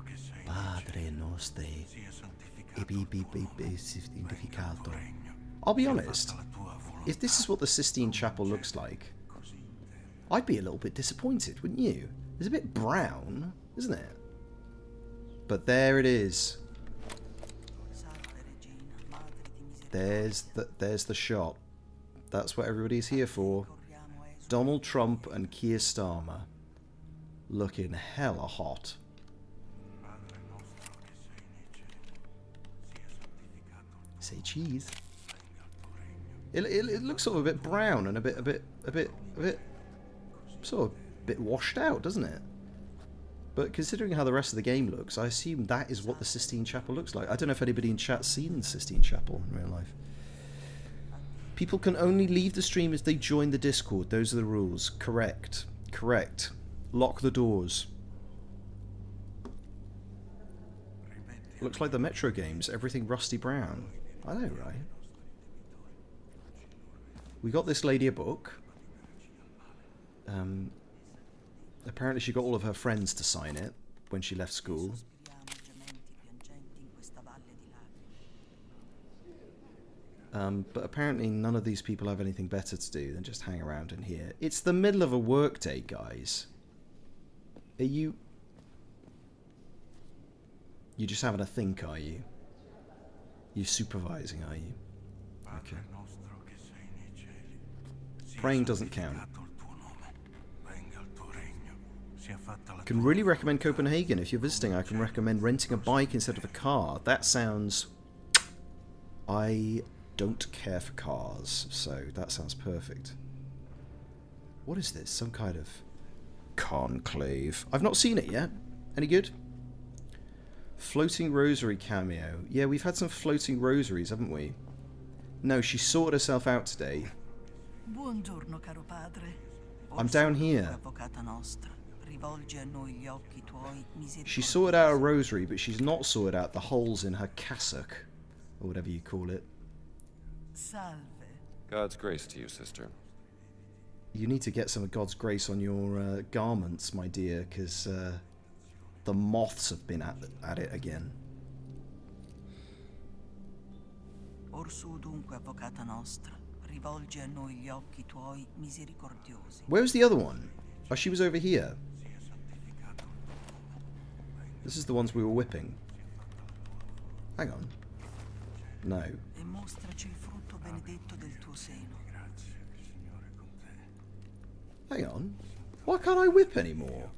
santificato. I'll be honest, if this is what the Sistine Chapel looks like, I'd be a little bit disappointed, wouldn't you? It's a bit brown, isn't it? But there it is. There's the shot. That's what everybody's here for. Donald Trump and Keir Starmer looking hella hot. Say cheese. It looks sort of a bit brown and a bit sort of a bit washed out, doesn't it? But considering how the rest of the game looks, I assume that is what the Sistine Chapel looks like. I don't know if anybody in chat's seen the Sistine Chapel in real life. People can only leave the stream if they join the Discord. Those are the rules. Correct. Correct. Lock the doors. Looks like the Metro games. Everything rusty brown. I know, right? We got this lady a book. Apparently she got all of her friends to sign it when she left school. But apparently none of these people have anything better to do than just hang around in here. It's the middle of a work day, guys. Are you... You're just having a think, are you? You're supervising, are you? Okay. Praying doesn't count. Can really recommend Copenhagen. If you're visiting, I can recommend renting a bike instead of a car. That sounds... I don't care for cars, so that sounds perfect. What is this? Some kind of conclave. I've not seen it yet. Any good? Floating rosary cameo. Yeah, we've had some floating rosaries, haven't we? No, she sorted herself out today. Buongiorno, caro padre. I'm down here. She sorted out a rosary, but she's not sorted out the holes in her cassock, or whatever you call it. Salve. God's grace to you, sister. You need to get some of God's grace on your garments, my dear, because the moths have been at it again. Orsù dunque, avvocata nostra, rivolgi a noi gli occhi tuoi misericordiosi. Where was the other one? Oh, she was over here. This is the ones we were whipping. Hang on. No. E mostraci il frutto benedetto del tuo seno. Hang on. Why can't I whip anymore?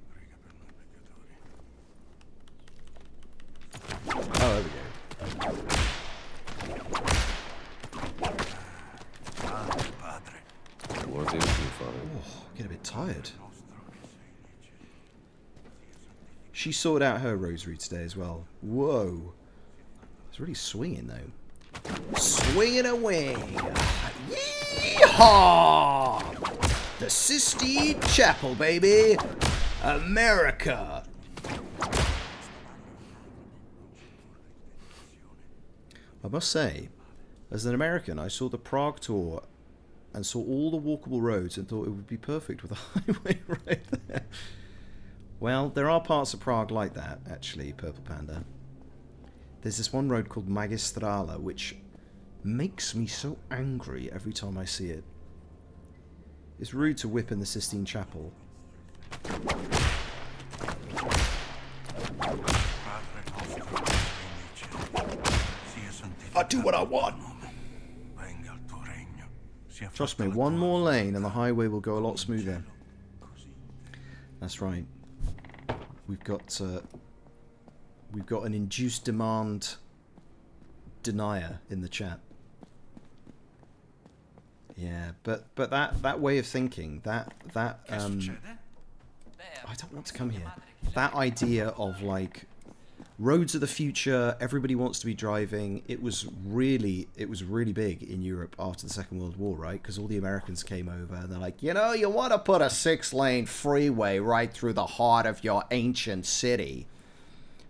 Oh, there we go. Lord be with you, Father. Oh, I get a bit tired. She sorted out her rosary today as well. Whoa. It's really swinging though. Swinging away. Yeehaw! The Sistine Chapel, baby. America. I must say, as an American, I saw the Prague tour and saw all the walkable roads and thought it would be perfect with a highway right there. Well, there are parts of Prague like that, actually, Purple Panda. There's this one road called Magistrala, which makes me so angry every time I see it. It's rude to whip in the Sistine Chapel. I do what I want. Trust me, one more lane and the highway will go a lot smoother. That's right. We've got an induced demand denier in the chat. Yeah, but that way of thinking, I don't want to come here. That idea of like roads of the future, everybody wants to be driving. It was really big in Europe after the Second World War, right? Because all the Americans came over and they're like, you know, you want to put a 6-lane freeway right through the heart of your ancient city.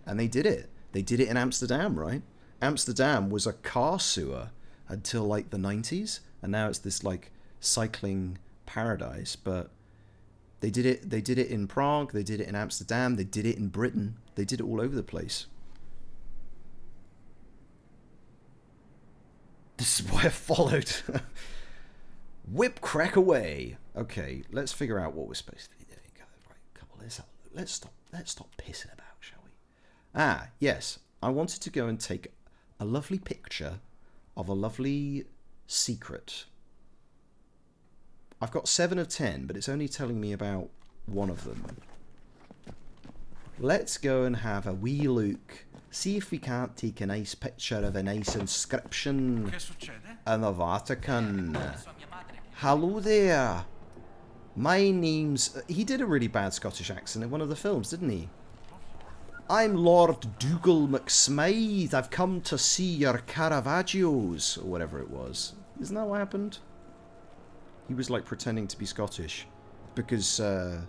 And they did it. They did it in Amsterdam, right? Amsterdam was a car sewer until like the 90s, and now it's this like cycling paradise. But they did it in Prague, they did it in Amsterdam, they did it in Britain. They did it all over the place. This is why I followed. Whip crack away. Okay, let's figure out what we're supposed to be doing. Right, couple. Let's stop pissing about, shall we? Ah, yes. I wanted to go and take a lovely picture of a lovely secret. I've got 7 of 10, but it's only telling me about one of them. Let's go and have a wee look. See if we can't take a nice picture of a nice inscription in the Vatican. Hello there. My name's... He did a really bad Scottish accent in one of the films, didn't he? I'm Lord Dougal McSmythe. I've come to see your Caravaggios, or whatever it was. Isn't that what happened? He was like pretending to be Scottish because your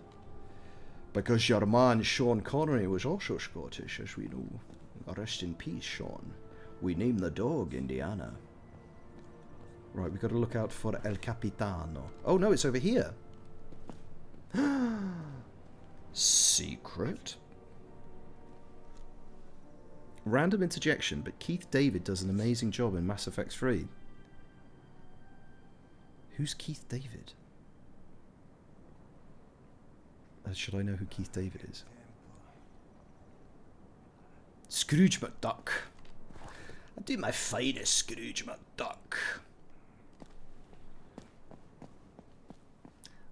man Sean Connery was also Scottish, as we know. Rest in peace, Sean. We named the dog Indiana. Right, we've got to look out for El Capitano. Oh no, it's over here. Secret. Random interjection, but Keith David does an amazing job in Mass Effect 3. Who's Keith David? Should I know who Keith David is? Scrooge McDuck. I do my finest, Scrooge McDuck.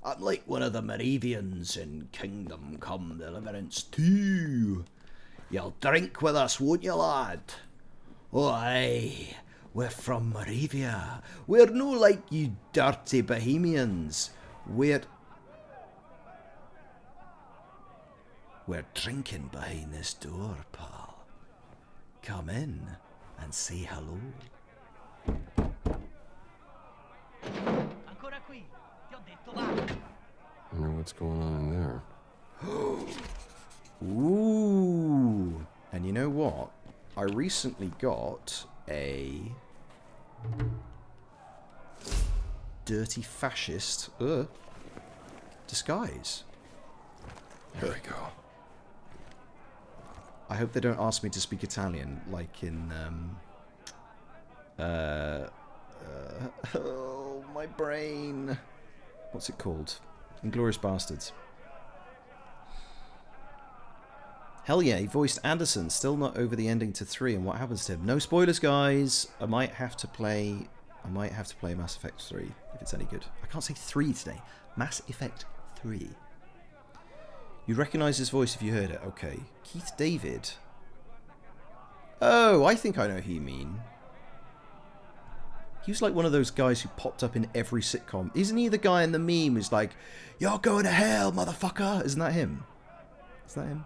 I'm like one of the Moravians in Kingdom Come Deliverance 2. You'll drink with us, won't you, lad? Oh, aye. We're from Moravia. We're no like you dirty Bohemians. We're drinking behind this door, pal. Come in and say hello. I wonder what's going on in there. Ooh. And you know what? I recently got a dirty fascist disguise. Here we go. I hope they don't ask me to speak Italian like in Oh, my brain. What's it called? Inglourious Bastards. Hell yeah, he voiced Anderson. Still not over the ending to 3 and what happens to him. No spoilers, guys. I might have to play Mass Effect 3 if it's any good. I can't say 3 today. Mass Effect 3. You'd recognise his voice if you heard it. Okay. Keith David. Oh, I think I know who you mean. He was like one of those guys who popped up in every sitcom. Isn't he the guy in the meme who's like, "You're going to hell, motherfucker"? Isn't that him? Is that him?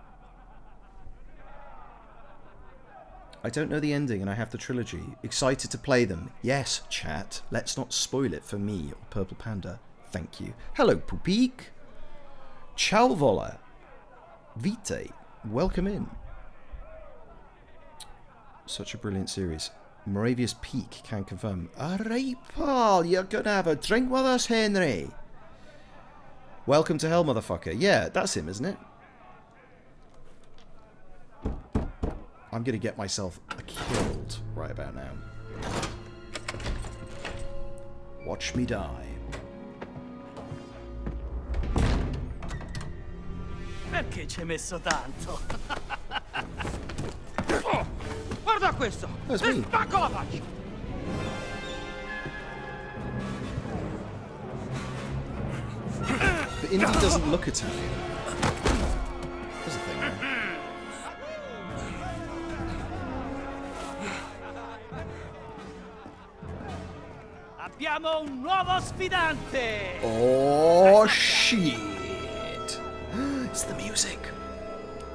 I don't know the ending and I have the trilogy. Excited to play them. Yes, chat. Let's not spoil it for me or Purple Panda. Thank you. Hello, Pupik. Ciao, Vola. Vite. Welcome in. Such a brilliant series. Moravia's Peak can confirm. Alright, Paul, you're gonna have a drink with us, Henry. Welcome to hell, motherfucker. Yeah, that's him, isn't it? I'm gonna get myself killed right about now. Watch me die. Perché ci hai messo tanto? Guarda questo! That's me. Spacco la faccia! But Indy doesn't look Italian. There's a thing there. Abbiamo un nuovo sfidante! Oh, shit. It's the music.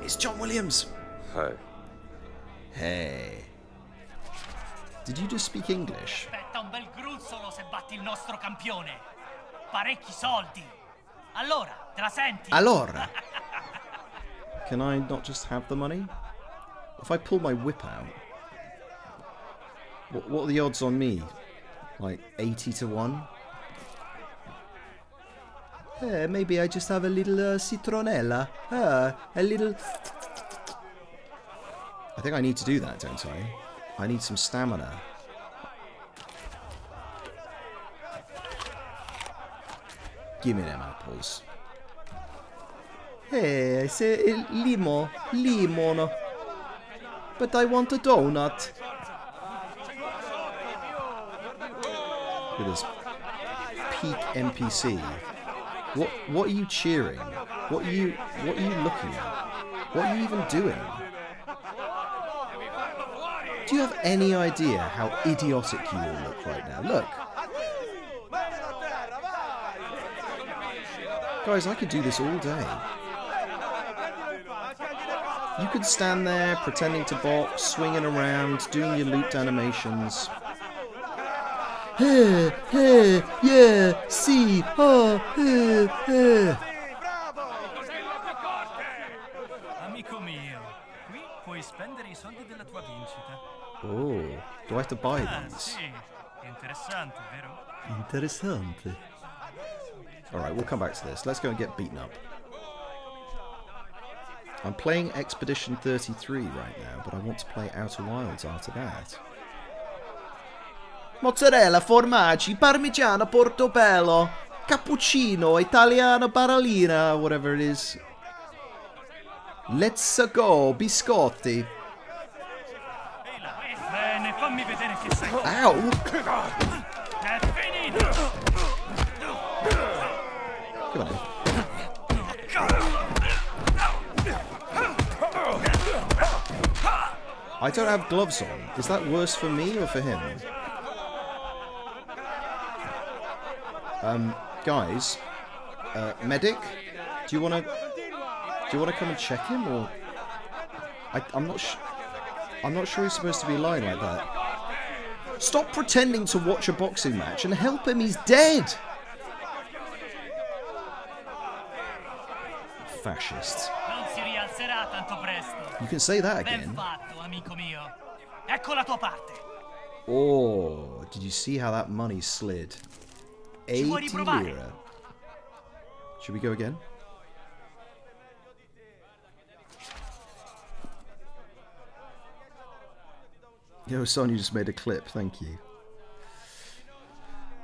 It's John Williams. Hi. Hey. Did you just speak English? Aspetta un bel gruzzolo se batti il nostro campione. Parecchi soldi. Allora, te la senti? Allora. Can I not just have the money? If I pull my whip out, what are the odds on me? Like 80 to 1? Maybe I just have a little citronella. A little... I think I need to do that, don't I? I need some stamina. Give me them apples. Hey, say limon. But I want a donut. Look at this peak NPC. What are you cheering? What are you looking at? What are you even doing? Do you have any idea how idiotic you all look right now? Look. Guys, I could do this all day. You could stand there pretending to box, swinging around, doing your looped animations. Hey, yeah, see, hey. Amico mio, qui puoi spendere I soldi della tua vincita. Oh, do I have to buy these? Sì, interessante, vero? Interessante. Alright, we'll come back to this. Let's go and get beaten up. I'm playing Expedition 33 right now, but I want to play Outer Wilds after that. Mozzarella, formaggi, parmigiano, portobello, cappuccino, italiano, baralina, whatever it is. Let's go, biscotti. Bene, fammi vedere che sei. Ow! È finito! Come on. I don't have gloves on. Is that worse for me or for him? Guys, medic, do you wanna come and check him, or I'm not sure he's supposed to be lying like that. Stop pretending to watch a boxing match and help him. He's dead. Fascist. Non si rialzerà tanto presto. You can say that Ben again. fatto, amico mio. Ecco la tua parte. Oh, did you see how that money slid? 80 vuoi riprovare? lira. Should we go again? Yo, son, you just made a clip. Thank you.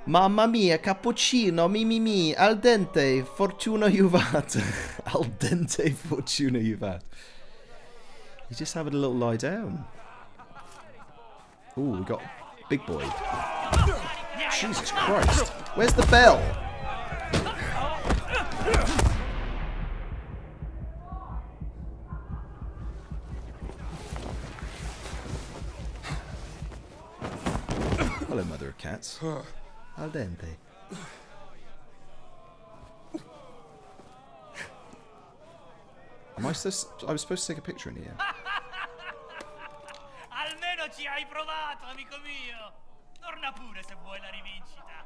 Mamma mia, cappuccino, mi, al dente, fortuna juvat. Al dente, fortuna juvat. He's just having a little lie down. Ooh, we got big boy. Jesus Christ. Where's the bell? Hello, mother of cats. Al dente. I was supposed to take a picture in here. Almeno ci hai provato, amico mio. Torna pure se vuoi la rivincita.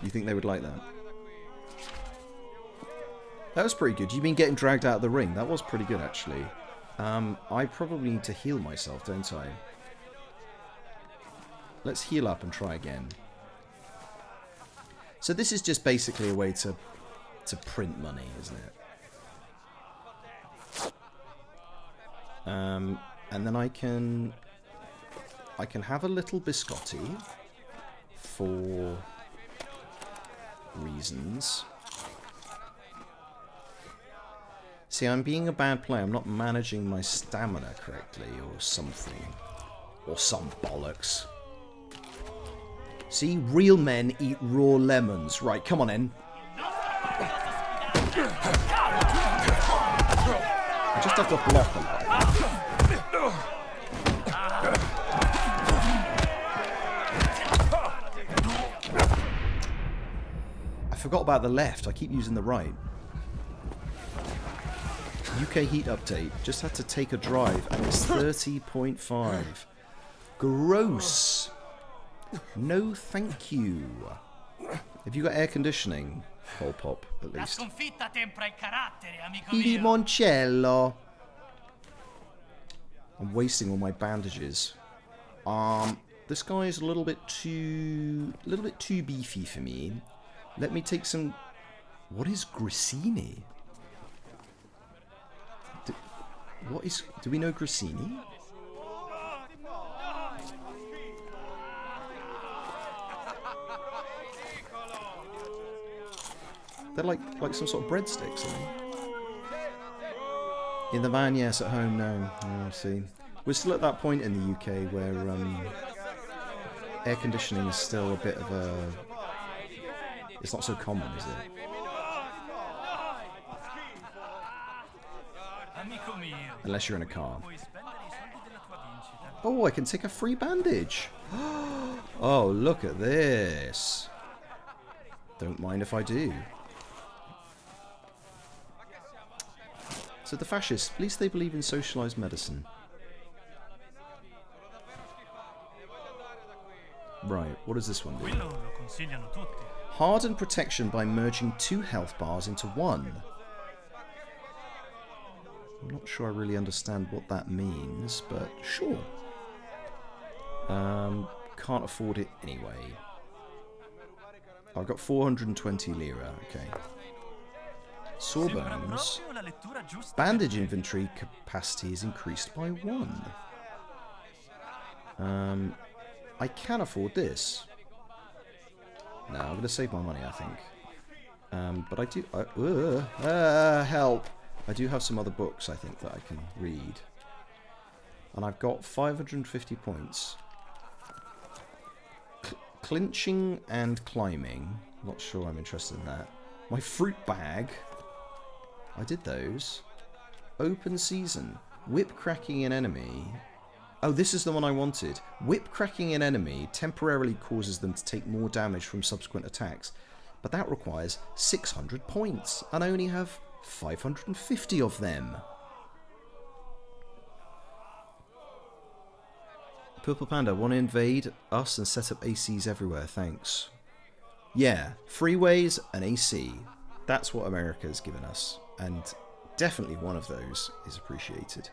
You think they would like that? That was pretty good. You mean getting dragged out of the ring? That was pretty good, actually. I probably need to heal myself, don't I? Let's heal up and try again. So this is just basically a way to print money, isn't it? And then I can have a little biscotti for reasons. See, I'm being a bad player. I'm not managing my stamina correctly or something. Or some bollocks. See, real men eat raw lemons. Right, come on in. I just have to block a lot. I forgot about the left. I keep using the right. UK heat update. Just had to take a drive and it's 30.5. Gross. No thank you. Have you got air conditioning? Pol Pop, at La least. sconfitta tempra il carattere, amico mio. Limoncello. I'm wasting all my bandages. This guy is a little bit too beefy for me. Let me take some. What is grissini? Do we know grissini? They're like some sort of breadsticks, aren't they? In the van, yes. At home, no. Oh, I see. We're still at that point in the UK where air conditioning is still a bit of a... It's not so common, is it? Unless you're in a car. Oh, I can take a free bandage. Oh, look at this. Don't mind if I do. So the fascists, at least they believe in socialised medicine. Right, what does this one do? Harden protection by merging 2 health bars into 1. I'm not sure I really understand what that means, but sure. Can't afford it anyway. I've got 420 lira, okay. Sawbones. Bandage inventory capacity is increased by 1. I can afford this. No, I'm going to save my money, I think. But I do... help! I do have some other books, I think, that I can read. And I've got 550 points. Clinching and climbing. Not sure I'm interested in that. My fruit bag. I did those. Open season. Whip cracking an enemy. Oh, this is the one I wanted. Whip cracking an enemy temporarily causes them to take more damage from subsequent attacks. But that requires 600 points. And I only have 550 of them. Purple Panda, want to invade us and set up ACs everywhere, thanks. Yeah, freeways and AC. That's what America's given us. And definitely one of those is appreciated.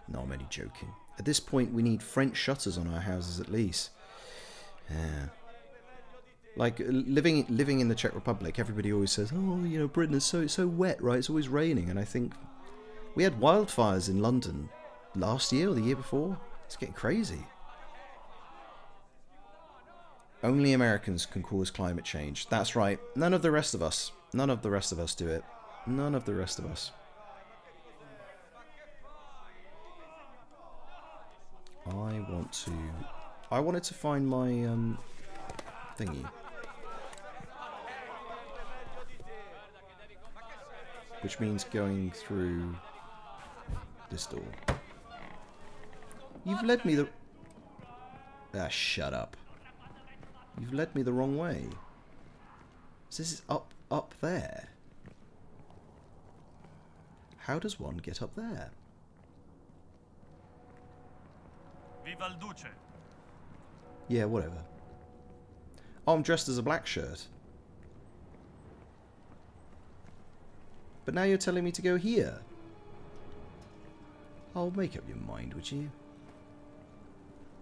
No, I'm only joking. At this point, we need French shutters on our houses at least. Yeah. Like, living in the Czech Republic, everybody always says, oh, you know, Britain is so wet, right? It's always raining. And I think, We had wildfires in London last year or the year before. It's getting crazy. Only Americans can cause climate change. That's right. None of the rest of us. None of the rest of us do it. None of the rest of us. I wanted to find my thingy. Which means going through this door. You've led me the... Ah, shut up. You've led me the wrong way. So this is up there. How does one get up there? Viva il Duce. Yeah, whatever. Oh, I'm dressed as a black shirt. But now you're telling me to go here. Oh, make up your mind, would you?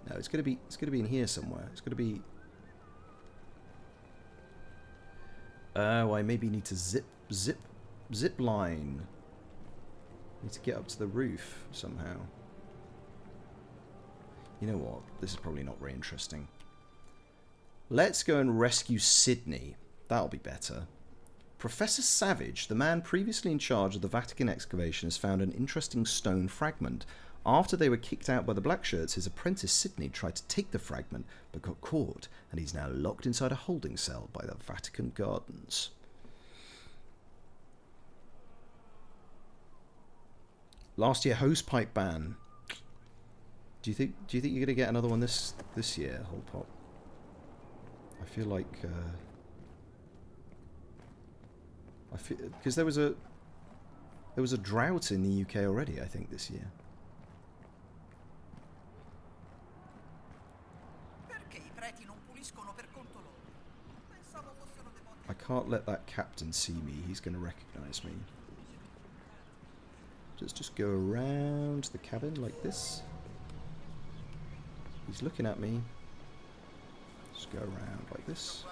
No, it's gonna be in here somewhere. It's gonna be. Oh, I maybe need to zip line. Need to get up to the roof somehow. You know what? This is probably not very interesting. Let's go and rescue Sydney. That'll be better. Professor Savage, the man previously in charge of the Vatican excavation, has found an interesting stone fragment. After they were kicked out by the Blackshirts, his apprentice Sydney tried to take the fragment, but got caught, and he's now locked inside a holding cell by the Vatican Gardens. Last year, hosepipe ban. Do you think you're gonna get another one this year, Whole Pop? I feel like because there was a drought in the UK already, I think, this year. I can't let that captain see me. He's going to recognise me. Just go around the cabin like this. He's looking at me. Just go around like this.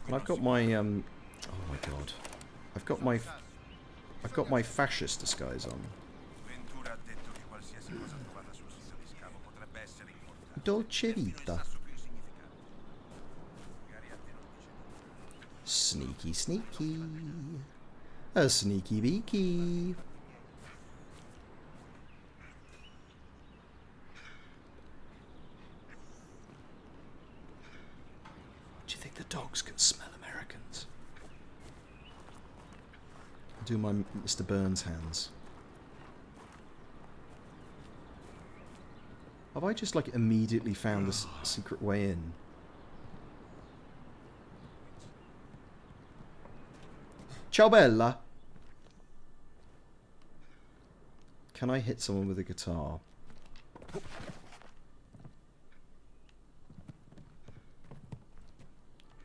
And I've got my oh my god. I've got my fascist disguise on. Dolce vita. Sneaky sneaky. A sneaky beaky. Do you think the dogs can smell Americans? I'll do my Mr. Burns hands. Have I just like immediately found this secret way in? Ciao bella! Can I hit someone with a guitar?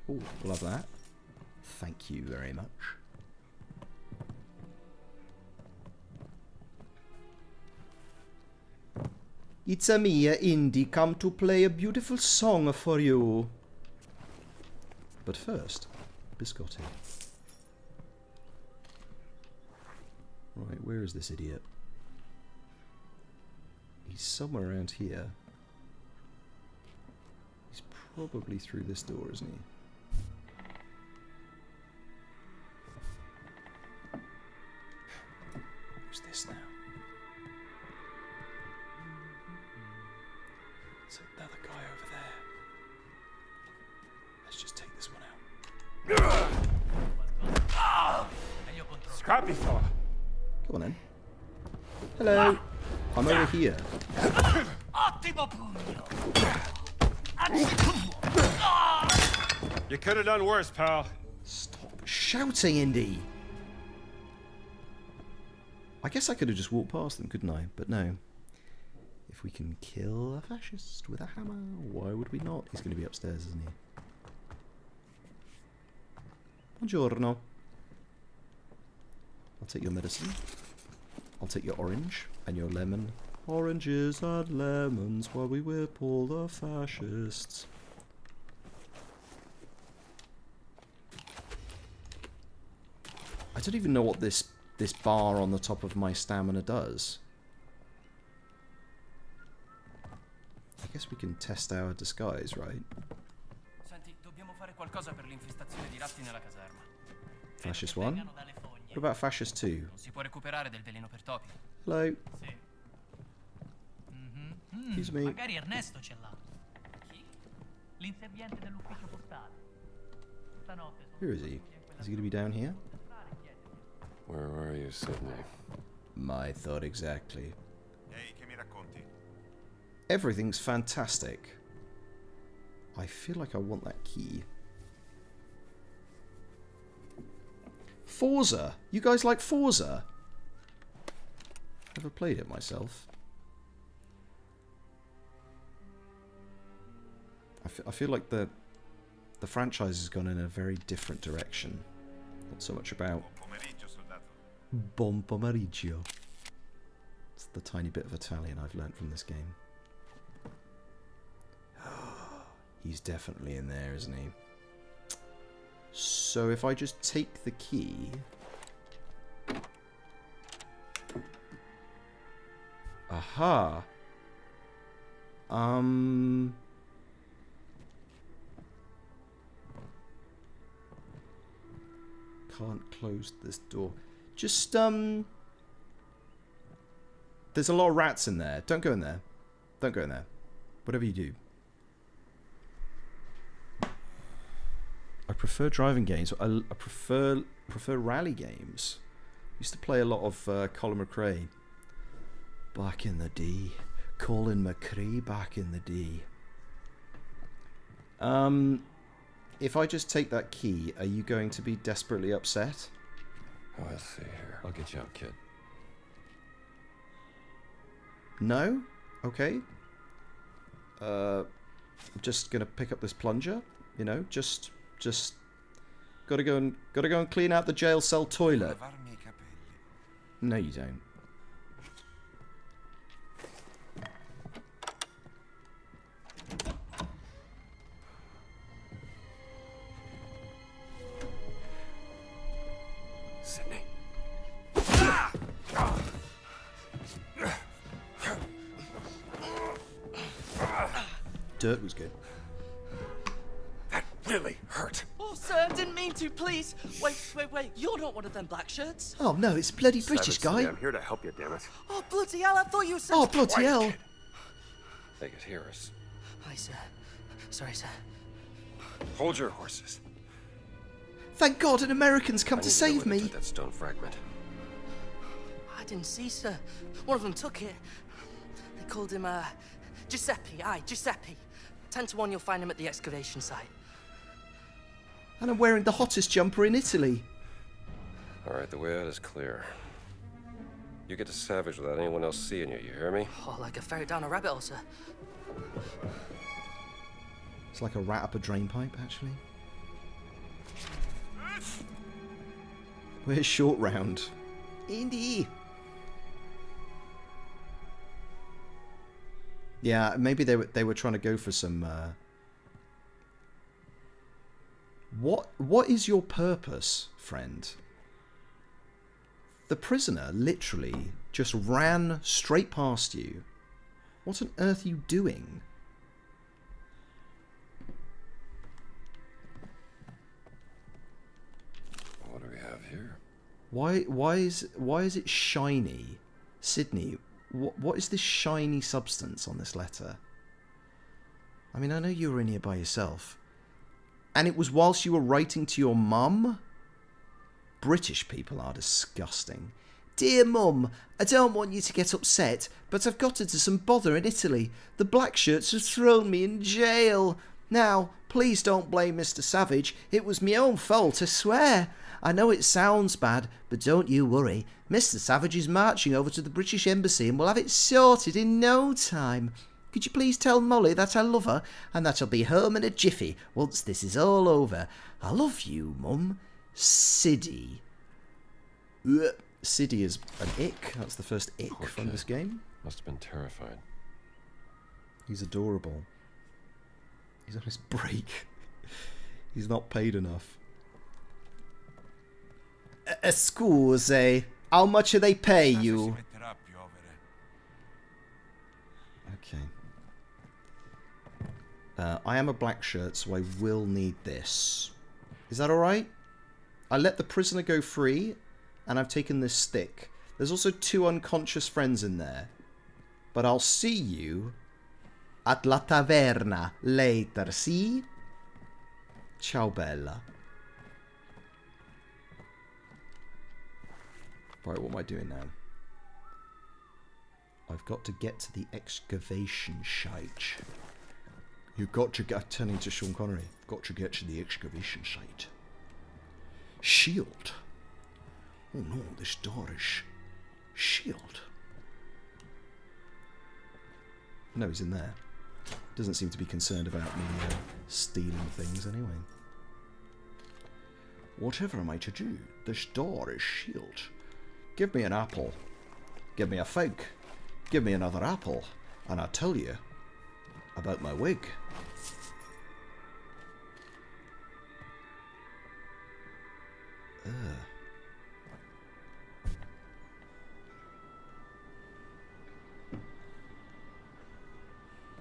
Oh, love that. Thank you very much. It's a me, Indy, come to play a beautiful song for you. But first, biscotti. Right, where is this idiot? He's somewhere around here. He's probably through this door, isn't he? Who's this now? It's another guy over there. Let's just take this one out. Scrappy fella. Come on then. Hello. I'm over here. Ottimo pugno. You could have done worse, pal. Stop shouting, Indy. I guess I could have just walked past them, couldn't I? But no. If we can kill a fascist with a hammer, why would we not? He's going to be upstairs, isn't he? Buongiorno. I'll take your medicine. I'll take your orange and your lemon. Oranges and lemons while we whip all the fascists. I don't even know what this bar on the top of my stamina does. I guess we can test our disguise, right? Senti, dobbiamo fare qualcosa per l'infestazione di ratti nella caserma. Fascist 1? What about Fascist 2? Non si può recuperare del veleno per topi. Hello. Sì. Excuse me. Magari Ernesto ce l'ha. Chi? L'inserviente dell'ufficio postale. Stanotte Where is he? Is he going to be down here? Where are you, Sydney? My thought exactly. Ehi, che mi racconti? Everything's fantastic. I feel like I want that key. Forza! You guys like Forza? Never played it myself. I feel like the franchise has gone in a very different direction. Not so much about Buon pomeriggio, soldato. Buon pomeriggio. It's the tiny bit of Italian I've learnt from this game. He's definitely in there, isn't he? So if I just take the key... Aha! Can't close this door. Just, there's a lot of rats in there. Don't go in there. Don't go in there. Whatever you do. I prefer driving games. I prefer rally games. Used to play a lot of Colin McRae. Back in the day. Colin McRae back in the day. If I just take that key, are you going to be desperately upset? Oh, let's see here. I'll get you out, kid. No? Okay. I'm just gonna pick up this plunger. You know, just gotta go and clean out the jail cell toilet. Lavarmi i capelli. No, you don't. Sydney. Dirt was good. That really hurt. Oh, sir, I didn't mean to, please. Wait. You're not one of them black shirts. Oh no, it's bloody British guy. I'm here to help you, damn it. Oh, bloody hell, I thought you were... Oh bloody Quiet, hell! kid. They could hear us. Hi, sir. Sorry, sir. Hold your horses. Thank God an American's come I to need to know save where they me. took that stone fragment. I didn't see, sir. One of them took it. They called him, Giuseppe. Aye, Giuseppe. 10 to 1 you'll find him at the excavation site. And I'm wearing the hottest jumper in Italy. All right, the way out is clear. You get to Savage without anyone else seeing you, you hear me? Oh, like a ferret down a rabbit hole, sir. It's like a rat up a drain pipe, actually. Where's Short Round? Indy. Yeah, maybe they were trying to go for some. What is your purpose, friend? The prisoner literally just ran straight past you. What on earth are you doing? What do we have here? Why is it shiny? Sydney, what is this shiny substance on this letter? I mean, I know you were in here by yourself. And it was whilst you were writing to your mum? British people are disgusting. Dear Mum, I don't want you to get upset, but I've got into some bother in Italy. The black shirts have thrown me in jail. Now, please don't blame Mr. Savage. It was my own fault, I swear. I know it sounds bad, but don't you worry. Mr. Savage is marching over to the British Embassy and we'll have it sorted in no time. Could you please tell Molly that I love her and that I'll be home in a jiffy once this is all over? I love you, Mum. Siddy. Siddy is an ick. That's the first ick Poor from kid. this game. Must have been terrified. He's adorable. He's on his break. He's not paid enough. Scusi, how much do they pay Si you? metterà a piovere. Okay. I am a black shirt, so I will need this. Is that alright? I let the prisoner go free, and I've taken this stick. There's also 2 unconscious friends in there. But I'll see you at la taverna later, see? Ciao, bella. Right, what am I doing now? I've got to get to the excavation site. You've got to get... Turning to Sean Connery. Got to get to the excavation site. Shield. Oh no, this door is... Shield. No, he's in there. Doesn't seem to be concerned about me stealing things anyway. Whatever am I to do? This door is sealed. Give me an apple. Give me a fig. Give me another apple. And I'll tell you about my wig.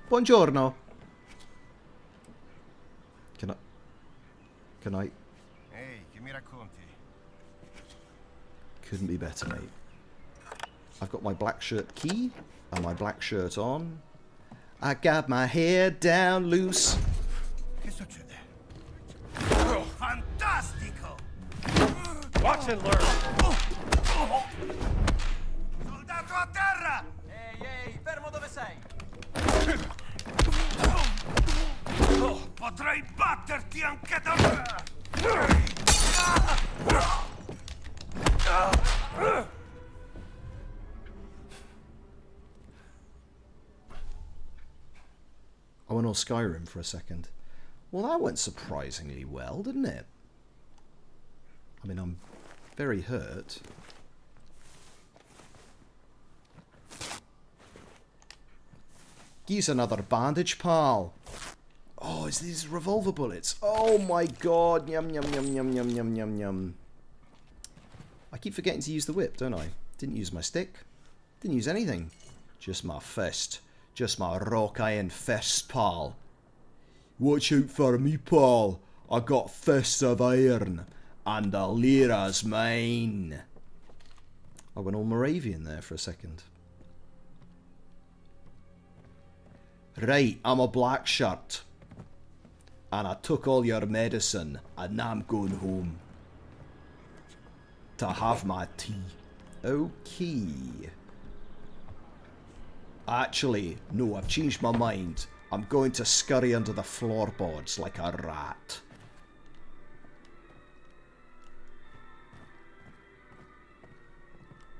Buongiorno. Can I... Ehi, che mi racconti? Couldn't be better, mate. I've got my black shirt key and my black shirt on. I got my hair down loose. Che succede? Fantastico! Watch and learn. Soldato a terra! Ehi, fermo dove sei! Potrei batterti anche da me! I went all Skyrim for a second. Well, that went surprisingly well, didn't it? I mean, I'm very hurt. Use another bandage, pal. Oh, it's these revolver bullets. Oh my god. Yum, yum, yum, yum, yum, yum, yum, yum. I keep forgetting to use the whip, don't I? Didn't use my stick. Didn't use anything. Just my fist. Just my rock iron fist, pal. Watch out for me, pal. I got fists of iron. And the lira's mine. I went all Moravian there for a second. Right, I'm a black shirt. And I took all your medicine. And now I'm going home. To have my tea. Okay. Actually, no, I've changed my mind. I'm going to scurry under the floorboards like a rat.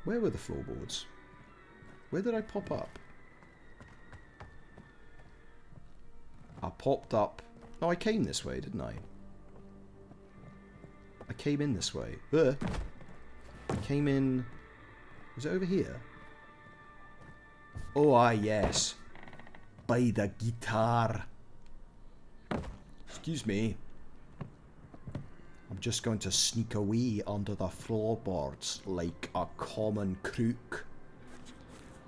Where were the floorboards? Where did I pop up? I popped up... No, I came this way, didn't I? I came in this way. I came in... Was it over here? Oh, ah, yes. By the guitar. Excuse me. I'm just going to sneak away under the floorboards like a common crook.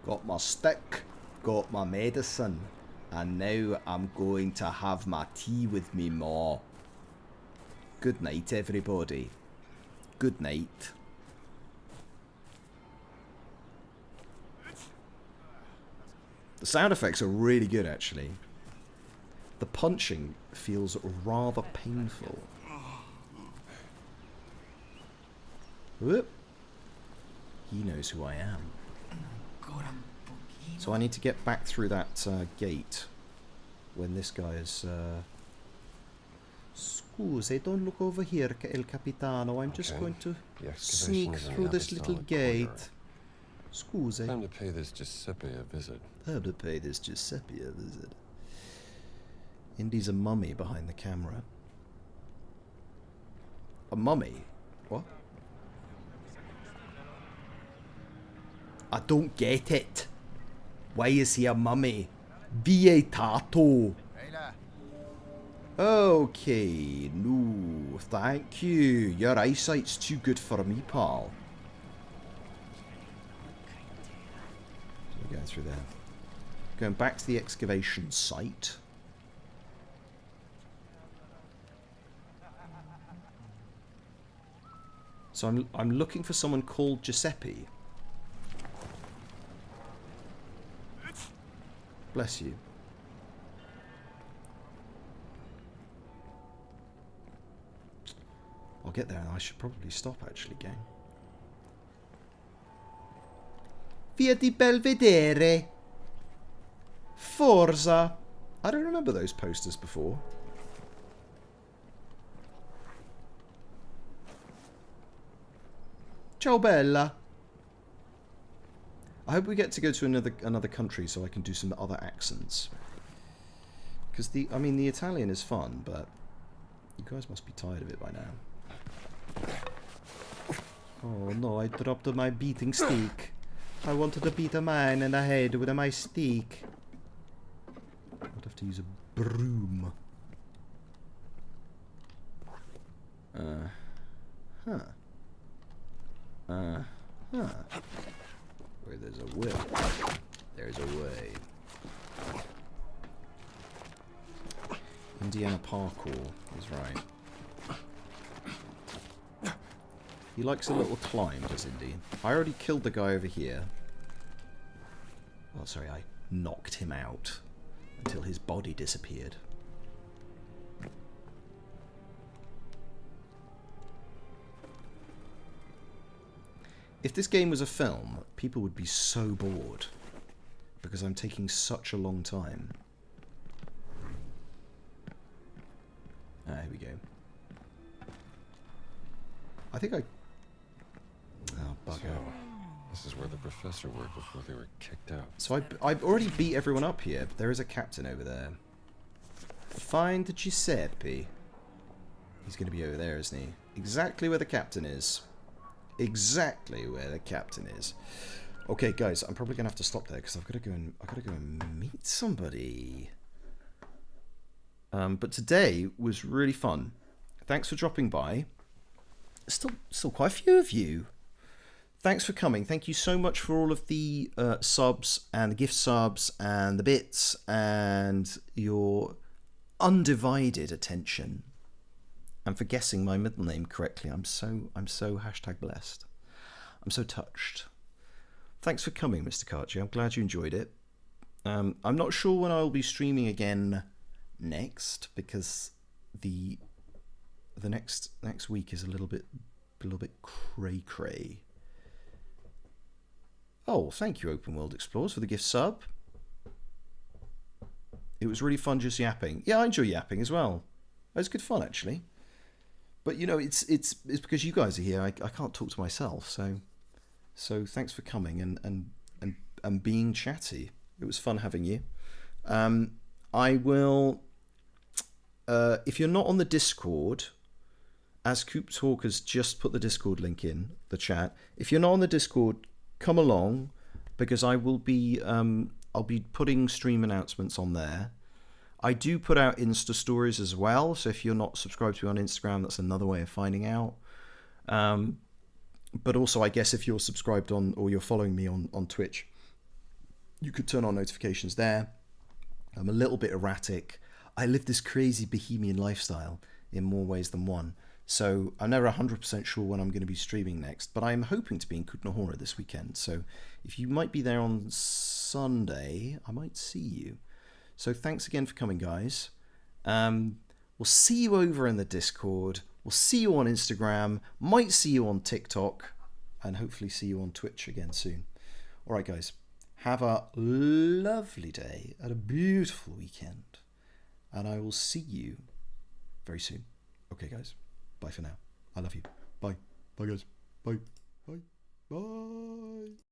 Got my stick, got my medicine, and now I'm going to have my tea with me ma. Good night, everybody. Good night. The sound effects are really good, actually. The punching feels rather painful. Whoop. He knows who I am. So I need to get back through that gate when this guy is... Scusi, don't look over here, El Capitano. I'm just going to sneak through this little gate. Scusi. Time to pay this Giuseppe a visit. Time to pay this Giuseppe a visit. Indy's a mummy behind the camera. A mummy? What? I don't get it. Why is he a mummy? Vietato. Ehi là, Okay, no, thank you. Your eyesight's too good for me, pal. So we're going through there. Going back to the excavation site. So I'm looking for someone called Giuseppe. Bless you. I'll get there and I should probably stop actually, gang. Via di Belvedere. Forza. I don't remember those posters before. Ciao bella. I hope we get to go to another country so I can do some other accents. Because the Italian is fun, but you guys must be tired of it by now. Oh no, I dropped my beating stick. I wanted to beat a man in the head with my stick. I'd have to use a broom. Huh. Where there's a will, there's a way. Indiana parkour is right. He likes a little climb, does Indy? I already killed the guy over here. Oh, sorry, I knocked him out until his body disappeared. If this game was a film, people would be so bored because I'm taking such a long time. Ah, here we go. I think I... Oh, bugger. So, this is where the professor worked before they were kicked out. So I've already beat everyone up here, but there is a captain over there. Find Giuseppe. He's going to be over there, isn't he? Exactly where the captain is. Exactly where the captain is. Okay, guys, I'm probably gonna have to stop there because I've got to go and meet somebody. But today was really fun. Thanks for dropping by. Still quite a few of you. Thanks for coming. Thank you so much for all of the subs and the gift subs and the bits and your undivided attention. And for guessing my middle name correctly. I'm so #blessed. I'm so touched. Thanks for coming, Mr. Karchi. I'm glad you enjoyed it. I'm not sure when I'll be streaming again next because the next week is a little bit cray. Oh, thank you, Open World Explorers, for the gift sub. It was really fun just yapping. Yeah, I enjoy yapping as well. It was good fun actually. But you know, it's because you guys are here. I can't talk to myself. So thanks for coming and being chatty. It was fun having you. I will. If you're not on the Discord, as Coop Talk has just put the Discord link in the chat. If you're not on the Discord, come along because I will be. I'll be putting stream announcements on there. I do put out Insta stories as well, so if you're not subscribed to me on Instagram, that's another way of finding out. But also, I guess if you're subscribed on or you're following me on Twitch, you could turn on notifications there. I'm a little bit erratic. I live this crazy bohemian lifestyle in more ways than one. So I'm never 100% sure when I'm going to be streaming next, but I'm hoping to be in Kutna this weekend. So if you might be there on Sunday, I might see you. So thanks again for coming, guys. We'll see you over in the Discord. We'll see you on Instagram. Might see you on TikTok. And hopefully see you on Twitch again soon. All right, guys. Have a lovely day and a beautiful weekend. And I will see you very soon. Okay, guys. Bye for now. I love you. Bye. Bye, guys. Bye. Bye. Bye.